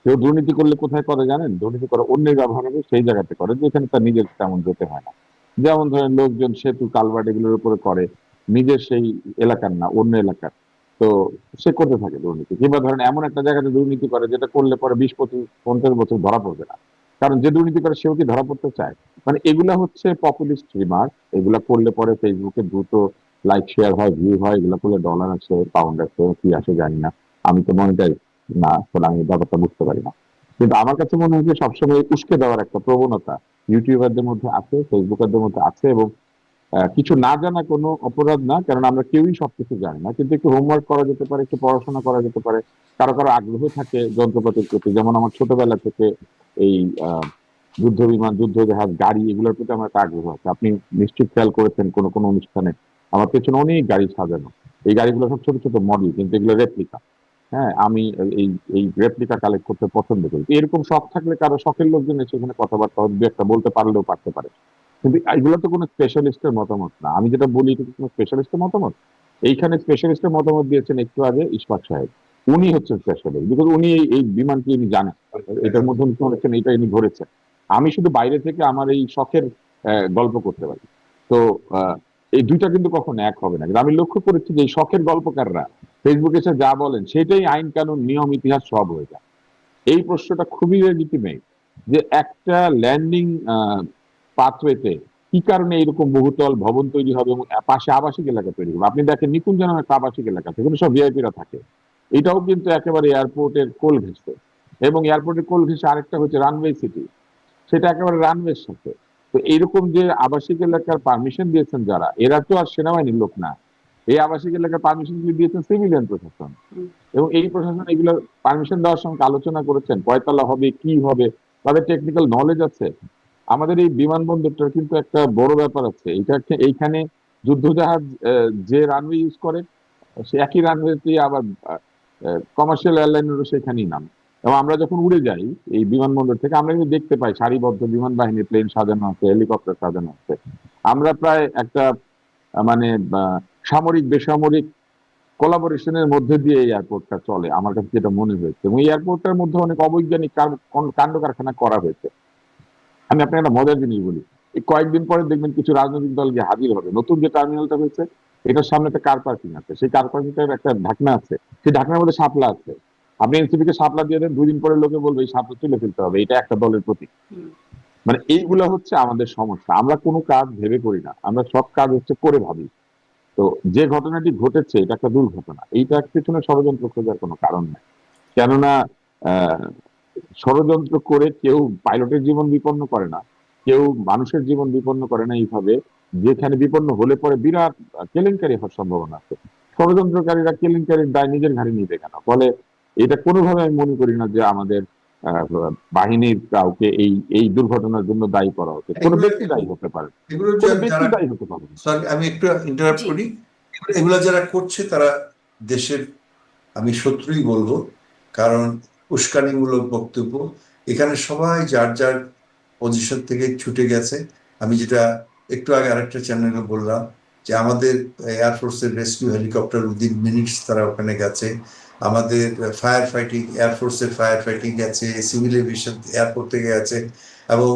কেউ দুর্নীতি করলে কোথায় করে জানেন? দুর্নীতি করে অন্যের ব্যবহার হবে সেই জায়গাতে করে যেখানে তার নিজের তেমন যেতে হয় না। যেমন ধরেন লোকজন সেতু কালভার্ট এগুলোর উপরে করে, নিজের সেই এলাকার না, অন্য এলাকার, তো সে করতে থাকে দুর্নীতি। কিংবা ধরেন এমন একটা জায়গাতে দুর্নীতি করে যেটা করলে পরে 20-25-50 বছর ধরা পড়বে না, কারণ যে দুর্নীতি করে সেও কি ধরা পড়তে চায়? মানে এগুলা হচ্ছে পপুলিস্ট রিমার্ক। এগুলা করলে পরে ফেসবুকে দ্রুত লাইক শেয়ার হয়, ভিউ হয়, এগুলো করলে ডলার আসে, পাউন্ড আসে, কি আসে জানি না, আমি তো মনিটাইজ না, আসলে আমি ব্যাপারটা বুঝতে পারি না। কিন্তু আমার কাছে মনে হয় যে সবসময় উস্কে দেওয়ার একটা প্রবণতা ইউটিউবারদের মধ্যে আছে, ফেসবুকারদের মধ্যে আছে, এবং কিছু না জানা কোনো অপরাধ না, কারণ আমরা কেউই সবকিছু জানি না, কিন্তু একটু হোমওয়ার্ক করা যেতে পারে, একটু পড়াশোনা করা যেতে পারে। কারো কারো আগ্রহ থাকে যন্ত্রপাতির প্রতি, যেমন আমার ছোটবেলা থেকে এই যুদ্ধ বিমান, যুদ্ধ জাহাজ, গাড়ি এগুলোর প্রতি আমার একটা আগ্রহ আছে। আপনি নিশ্চয়ই খেয়াল করেছেন কোনো কোনো অনুষ্ঠানে আমার পেছনে অনেক গাড়ি সাজানো, এই গাড়িগুলো সব ছোট ছোট মডেল, কিন্তু এগুলো রেপ্লিকা। হ্যাঁ, আমি এই এই রেপ্লিকা কালেক্ট করতে পছন্দ করি। তো এরকম শখ থাকলে কারো শখের লোকজন এসে এখানে কথাবার্তা দু একটা বলতে পারলেও পারতে পারে, কিন্তু এগুলো তো কোনো স্পেশালিস্টের মতামত না। আমি যেটা বলি এটা কি কোনো স্পেশালিস্টের মতামত? এইখানে স্পেশালিস্টের মতামত দিয়েছেন একটু আগে ইশফাক সাহেব। উনি হচ্ছেন স্পেশালিস্ট, বিকজ উনি এই বিমানটি উনি জানেন, এটার মধ্যে উনি করেছেন, এটা ইনি ধরেছেন। আমি শুধু বাইরে থেকে আমার এই শখের গল্প করতে পারি। তো আহ, এই দুইটা কিন্তু কখনো এক হবে না। কিন্তু আমি লক্ষ্য করেছি যে এই শখের গল্পকাররা ফেসবুকে এসে যা বলেন সেটাই আইন কানুন নিয়ম ইতিহাস সব হয়ে যায়। এই প্রশ্নটা খুবই লেজিটিমেট যে একটা ল্যান্ডিং পাথওয়েতে কি কারণে এরকম বহুতল ভবন তৈরি হবে এবং পাশে আবাসিক এলাকা তৈরি হবে। আপনি দেখেন নিকুঞ্জ নামে একটা আবাসিক এলাকা, সেখানে সব ভিআইপিরা থাকে। এটাও কিন্তু একেবারে এয়ারপোর্টের কোল ঘেঁষে, এবং এয়ারপোর্টের কোল ঘেঁষে আরেকটা হচ্ছে রানওয়ে সিটি, সেটা একেবারে রানওয়ের সাথে। তো এইরকম যে আবাসিক এলাকার পারমিশন দিয়েছেন যারা, এরা তো আর সেনাবাহিনীর লোক না। এই আবাসিক এলাকার পারমিশন গুলি দিয়েছেন সিভিলিয়ান প্রশাসন, এবং এই প্রশাসন এগুলো পারমিশন দেওয়ার সঙ্গে আলোচনা করেছেন কয়তলা হবে কি হবে, তাদের টেকনিক্যাল নলেজ আছে। আমাদের এই বিমানবন্দরটার কিন্তু একটা বড় ব্যাপার আছে, এইখানে যুদ্ধজাহাজ যে রানওয়ে ইউজ করে সে একই রানওয়েতে আবার কমার্শিয়াল এয়ারলাইনেরও সেখানেই নামে। এবং আমরা যখন উড়ে যাই এই বিমানবন্দর থেকে, আমরা কিন্তু দেখতে পাই সারিবদ্ধ বিমান বাহিনীর প্লেন সাজানো আছে, হেলিকপ্টার সাজানো আছে। আমরা প্রায় একটা মানে সামরিক বেসামরিক কোলাবোরেশনের মধ্যে দিয়ে এই এয়ারপোর্টটা চলে, আমার কাছে যেটা মনে হয়েছে। এবং এই এয়ারপোর্টটার মধ্যে অনেক অবৈজ্ঞানিক কাণ্ড কারখানা করা হয়েছে। আমি আপনাকে একটা মজার জিনিস বলি, এই কয়েকদিন পরে দেখবেন কিছু রাজনৈতিক দল গিয়ে হাজির হবে। নতুন যে টার্মিনালটা হয়েছে এটার সামনে একটা কার পার্কিং আছে, সেই কার পার্কিংটার একটা ঢাকনা আছে, সেই ঢাকনার মধ্যে শাপলা আছে। আপনি এনসিপি কে শাপলা দিয়ে দেন, 2 দিন পরে লোকে বলবে এই শাপলা তুলে ফেলতে হবে, এটা একটা দলের প্রতীক। মানে এইগুলো হচ্ছে আমাদের সমস্যা, আমরা কোনো কাজ ভেবে করি না, আমরা সব কাজ হচ্ছে করে ভাবি। তো যে ঘটনাটি ঘটেছে এটা একটা দুর্ঘটনা, এইটার পিছনে ষড়যন্ত্র খোঁজার কোনো কারণ নেই। কেননা আহ ষড়যন্ত্র করে কেউ পাইলটের জীবন বিপন্ন করে না, কেউ মানুষের জীবন বিপন্ন করে না এইভাবে, যেখানে বিপন্ন হলে পরে বিরাট কেলেঙ্কারি হওয়ার সম্ভাবনা আছে। ষড়যন্ত্রকারীরা কেলেঙ্কারির দায় নিজের ঘাড়ে নিবে কেন? ফলে এটা কোনোভাবে আমি মনে করি না যে আমাদের আহ, বাহিনীর কাউকে এই এই দুর্ঘটনার জন্য দায়ী করা হচ্ছে। কোনো ব্যক্তি দায়ী হতে পারে, এগুলো কোনো ব্যক্তি যারা, দায়ী হতে পারে। সরি আমি একটু ইন্টারাপ্ট জি। করি, এগুলো যারা করছে তারা দেশের, আমি শত্রুই বলবো, কারণ উস্কানিমূলক বক্তব্য, এখানে সবাই যার যার পজিশন থেকে ছুটে গেছে। আমি যেটা একটু আগে আরেকটা চ্যানেলে বললাম যে আমাদের এয়ারফোর্সের রেস্কিউ হেলিকপ্টার উইদিন মিনিটস তারা ওখানে গেছে, আমাদের ফায়ার ফাইটিং, এয়ারফোর্সের ফায়ার ফাইটিং গেছে, সিভিল এভিয়েশন এয়ারপোর্ট থেকে গেছে, এবং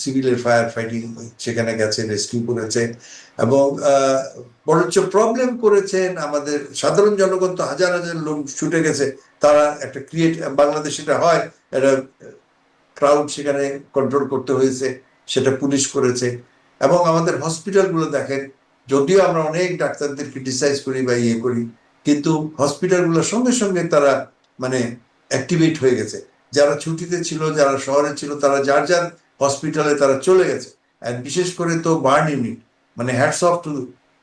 সিভিলের ফায়ার ফাইটিং সেখানে গেছে, রেস্কিউ করেছে। এবং বরঞ্চ প্রবলেম করেছেন আমাদের সাধারণ জনগণ, তো হাজার হাজার লোক ছুটে গেছে, তারা একটা ক্রিয়েট, বাংলাদেশে এটা হয়, একটা ক্রাউড সেখানে কন্ট্রোল করতে হয়েছে, সেটা পুলিশ করেছে। এবং আমাদের হসপিটালগুলো দেখেন, যদিও আমরা অনেক ডাক্তারদের ক্রিটিসাইজ করি বা ইয়ে করি, কিন্তু হসপিটালগুলোর সঙ্গে সঙ্গে তারা মানে অ্যাক্টিভেট হয়ে গেছে। যারা ছুটিতে ছিল, যারা শহরে ছিল, তারা যার যার হসপিটালে তারা চলে গেছে। আর বিশেষ করে তো বার্ন ইউনিট, মানে হ্যাটস অফ টু,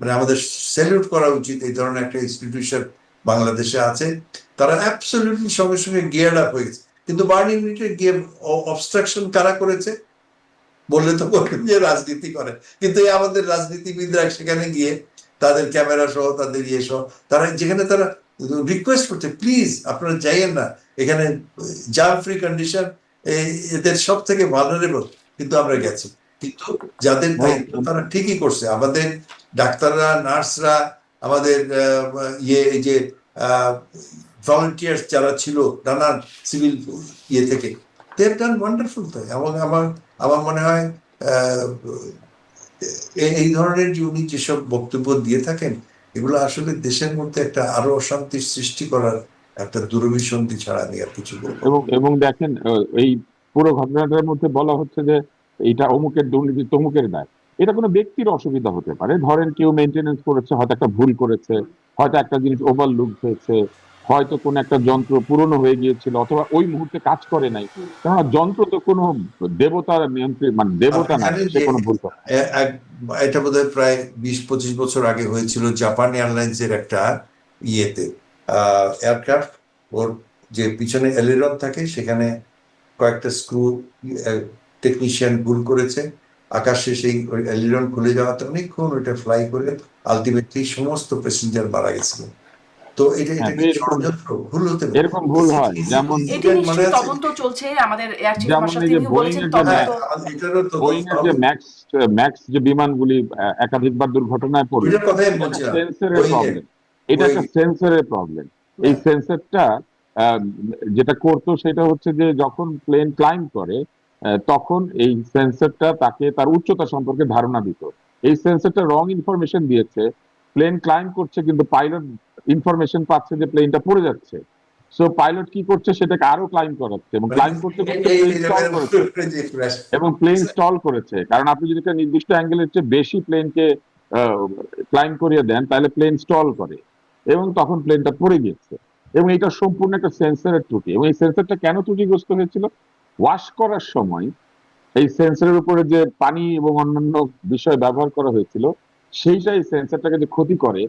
মানে আমাদের স্যালিউট করা উচিত, এই ধরনের একটা ইনস্টিটিউশন বাংলাদেশে আছে। তারা অ্যাবসলিউটলি সঙ্গে সঙ্গে গিয়ার্ড আপ হয়ে গেছে। কিন্তু বার্ন ইউনিটের গিয়ে অবস্ট্রাকশন কারা করেছে বললে তো বলবেন যে রাজনীতি করে, কিন্তু এই আমাদের রাজনীতিবিদরা সেখানে গিয়ে তাদের ক্যামেরা সহ, তাদের ইয়ে সহ, তারা যেখানে তারা রিকোয়েস্ট করছে প্লিজ আপনারা যাইয়েন না, এখানে জাম ফ্রি কন্ডিশন, এদের সব থেকে ভালনারেবল, কিন্তু আমরা গেছি। কিন্তু যাদের দায়িত্ব তারা ঠিকই করছে, আমাদের ডাক্তাররা, নার্সরা, আমাদের ইয়ে এই যে ভলান্টিয়ার্স যারা ছিল নানান সিভিল ইয়ে থেকে, দে হ্যাভ ডান ওয়ান্ডারফুল। তাই এবং আমার মনে হয় এই ধরনের যে উনি যেসব বক্তব্য দিয়ে থাকেন, এগুলো আসলে দেশের মধ্যে একটা আরো অশান্তির সৃষ্টি করার একটা দুরভিসন্ধি ছাড়া আমি আর কিছু বলবো না। এবং দেখেন এই পুরো ঘটনাটার মধ্যে বলা হচ্ছে যে এটা অমুকের দুর্নীতি তমুকের দায়। এটা কোনো ব্যক্তির অসুবিধা হতে পারে, ধরেন কেউ মেনটেনেন্স করেছে, হয়তো একটা ভুল করেছে, হয়তো একটা জিনিস ওভারলুক হয়েছে, হয়তো কোনো একটা যন্ত্র পুরনো হয়ে গিয়েছিল, অথবা ওই মুহূর্তে কাজ করে নাই। কেননা যন্ত্র তো কোনো দেবতার নিয়ন্ত্রণ, মানে দেবতা না, জানেন সে যে কোনো ভুল করে। এটা বোধহয় প্রায় 20-25 বছর আগে হয়েছিল জাপান এয়ারলাইন্স এর একটা ইয়েতে, এয়ারক্রাফট, ওর যে পিছনে এলিরন থাকে সেখানে কয়েকটা স্ক্রু টেকনিশিয়ান ভুল করেছে, আকাশে সেই এলিরন খুলে যাওয়াতে অনেকক্ষণ ওইটা ফ্লাই করে আলটিমেটলি সমস্ত প্যাসেঞ্জার মারা গেছিল। তো এটা হ্যাঁ, কি ষড়যন্ত্র? ভুল হতে পারে। এরকম ভুল হয়, যেমন এটি নিশ্চয়ই তদন্ত চলছে, আমাদের এয়ার চিফ যেমন মার্শাল এই যে তিনিও বলেছেন বোয়িং এর তদন্ত। এটারও তো বোয়িং এর যে ম্যাক্স যে বিমানগুলি একাধিকবার দুর্ঘটনায় পড়লো, ওইটার কথাই আমি বলছিলাম। সেন্সরের Boeing এর। প্রবলেম, এটা একটা সেন্সরের প্রবলেম। এই সেন্সরটা যেটা করতো সেটা হচ্ছে যে যখন প্লেন ক্লাইম্ব করে তখন এই সেন্সরটা তাকে তার উচ্চতা সম্পর্কে ধারণা দিত। এই সেন্সরটা রং ইনফরমেশন দিয়েছে, প্লেন ক্লাইম্ব করছে কিন্তু পাইলট ইনফরমেশন পাচ্ছে যে প্লেনটা পড়ে যাচ্ছে। সো পাইলট কি করছে, সেটাকে আরো ক্লাইম্ব করাচ্ছে এবং ক্লাইম্ব করতে করতে প্লেন স্টল করেছে এবং প্লেন স্টল করেছে। কারণ আপনি যদি একটা নির্দিষ্ট অ্যাঙ্গেলের চেয়ে বেশি প্লেনকে ক্লাইম্ব করিয়ে দেন তাহলে প্লেন স্টল করে এবং তখন প্লেনটা পড়ে গিয়েছে। এবং এটা সম্পূর্ণ একটা সেন্সরের ত্রুটি। এবং এই সেন্সরটা কেন ত্রুটিগ্রস্ত হয়েছিল, ওয়াশ করার সময় এই সেন্সরের উপরে যে পানি এবং অন্যান্য বিষয় ব্যবহার করা হয়েছিল সেইটা এই সেন্সরটাকে যে ক্ষতি করে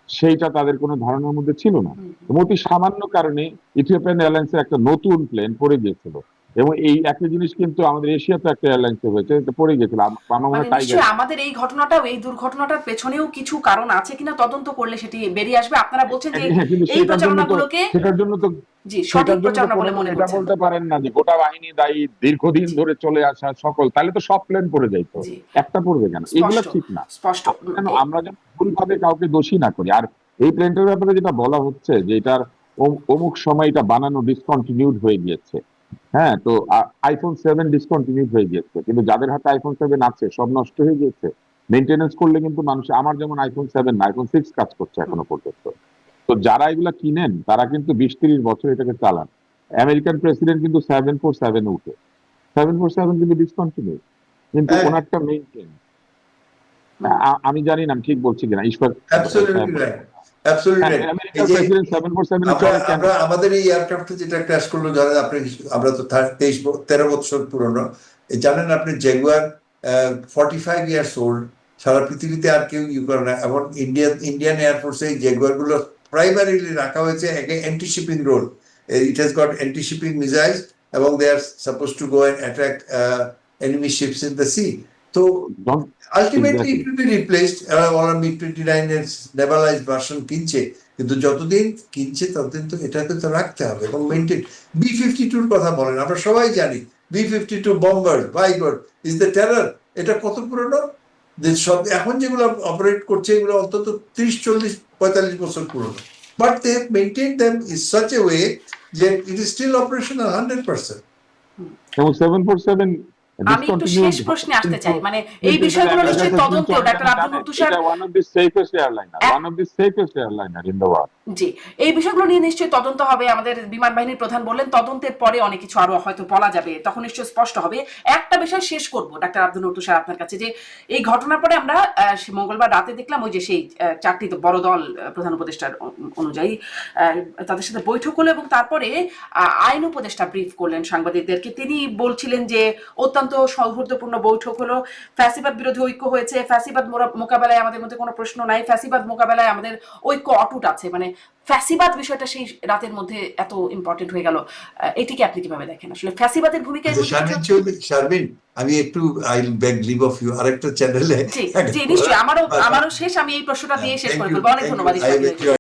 সেইটা তাদের কোনো ধারণার মধ্যে ছিল না। এবং অতি সামান্য কারণে ইথিওপিয়ান এয়ারলাইন্সের একটা নতুন প্লেন পড়ে গিয়েছিল। এবং এই একই জিনিস কিন্তু আমাদের এশিয়াতে একটা এয়ারলাইন্সে হয়েছে, এটা পড়ে গিয়েছিল। আমার মনে হয় নিশ্চয়ই টাইগার। আমাদের এই ঘটনাটাও, এই দুর্ঘটনাটার পেছনেও কিছু কারণ আছে কিনা তদন্ত করলে সেটি বেরিয়ে আসবে। আপনারা বলছেন যে হ্যাঁ, কিন্তু এই প্রচারণাগুলোকে সেটার জন্য তো জি সঠিক সেটার জন্য প্রচারণা বলে মনে এটা করছেন। বলতে পারেন না যে গোটা বাহিনী দায়ী, দীর্ঘদিন ধরে চলে আসা সকল, তাহলে তো সব প্লেন পড়ে যাইতো, জি একটা পড়বে কেন? এগুলো ঠিক না। স্পষ্ট। কেন আমরা যেন ভুলভাবে কাউকে দোষী না করি। আর এই প্লেনটার ব্যাপারে যেটা বলা হচ্ছে যে এটার অমুক সময় এটা বানানো ডিসকন্টিনিউড হয়ে গিয়েছে। হ্যাঁ, তো আইফোন 7 ডিসকন্টিনিউড হয়ে গিয়েছে, কিন্তু যাদের হাতে আইফোন 7 আছে সব নষ্ট হয়ে গিয়েছে। মেনটেনেন্স করলে কিন্তু মানুষ, আমার যেমন আইফোন 7 না, আইফোন 6 কাজ করছে এখনো পর্যন্ত। তো যারা এগুলা কিনেন তারা কিন্তু 20-30 বছর এটাকে চালান। আমেরিকান প্রেসিডেন্ট কিন্তু 747 উঠে, 747 কিন্তু ডিসকন্টিনিউ, কিন্তু হ্যাঁ। ওনারটা মেইনটেইন। আমি জানি না আমি ঠিক বলছি কিনা, ঈশ্বর। Absolutely right. Absolutely right. আমেরিকার প্রেসিডেন্ট 747 আমরা আমাদের এই এয়ারক্রাফটে যেটা ক্র্যাশ করলো, ধরেন আপনি, আমরা তো 13 বছর পুরনো, জানেন আপনি জেগুয়ার 45 ইয়ার্স ওল্ড, সারা পৃথিবীতে আর কেউ ইউ করে না। এবং ইন্ডিয়ান এয়ারফোর্সে এই জেগুয়ার গুলো প্রাইমারিলি রাখা হয়েছে anti shipping role. It has got anti shipping missiles এবং they are suppose to go and attack enemy ships in the sea. তো ultimately it will be replaced. ওরা MiG-29 এর নেভালাইজড ভার্সন কিনছে, কিন্তু যতদিন কিনছে ততদিন তো এটাকে তো রাখতে হবে এবং মেইনটেইন। B-52 কথা বলেন, আমরা সবাই জানি B-52 বম্বার্ড, ভাইবার্ড ইজ দ্য টেরর। এটা কত পুরনো, সব এখন যেগুলো অপারেট করছে এগুলো অন্তত 30-40-45 বছর পুরনো। But they have maintained them in such a way যে ইট ইজ স্টিল অপারেশনাল 100%। এবং 747 আমি একটু শেষ প্রশ্নে আসতে চাই, মানে এই বিষয়গুলো নিশ্চয়ই তদন্ত doctor Abdul Noor Tushar, one of the safest airliner in the world. জি এই বিষয়গুলো নিয়ে নিশ্চয়ই তদন্ত হবে। আমাদের বিমান বাহিনীর প্রধান বললেন তদন্তের পরে অনেক কিছু আরো হয়তো বলা যাবে, তখন নিশ্চয়ই স্পষ্ট হবে। একটা বিষয় শেষ করব ডাক্তার আব্দুল নূর তুষার আপনার কাছে, যে এই ঘটনার পরে আমরা মঙ্গলবার রাতে দেখলাম ওই যে সেই 4টি বড় দল প্রধান উপদেষ্টার অনুযায়ী তাদের সাথে বৈঠক হলো এবং তারপরে আইন উপদেষ্টা ব্রিফ করলেন সাংবাদিকদেরকে। তিনি বলছিলেন যে অত্যন্ত সৌহার্দ্যপূর্ণ বৈঠক হলো, ফ্যাসিবাদ বিরোধী ঐক্য হয়েছে, ফ্যাসিবাদ মোকাবেলায় আমাদের মধ্যে কোনো প্রশ্ন নাই, ফ্যাসিবাদ মোকাবেলায় আমাদের ঐক্য অটুট আছে। মানে ফ্যাসিবাদ বিষয়টা সেই রাতের মধ্যে এত ইম্পর্টেন্ট হয়ে গেল, এটিকে আপনি কিভাবে দেখেন? আসলে ফ্যাসিবাদের ভূমিকা শারমিন, আমি একটু I will beg leave of you আরেকটা চ্যানেলে। জি জি নিশ্চয়ই, আমারও শেষ, আমি এই প্রশ্নটা দিয়ে শেষ করে ফেলবো। অনেক ধন্যবাদ।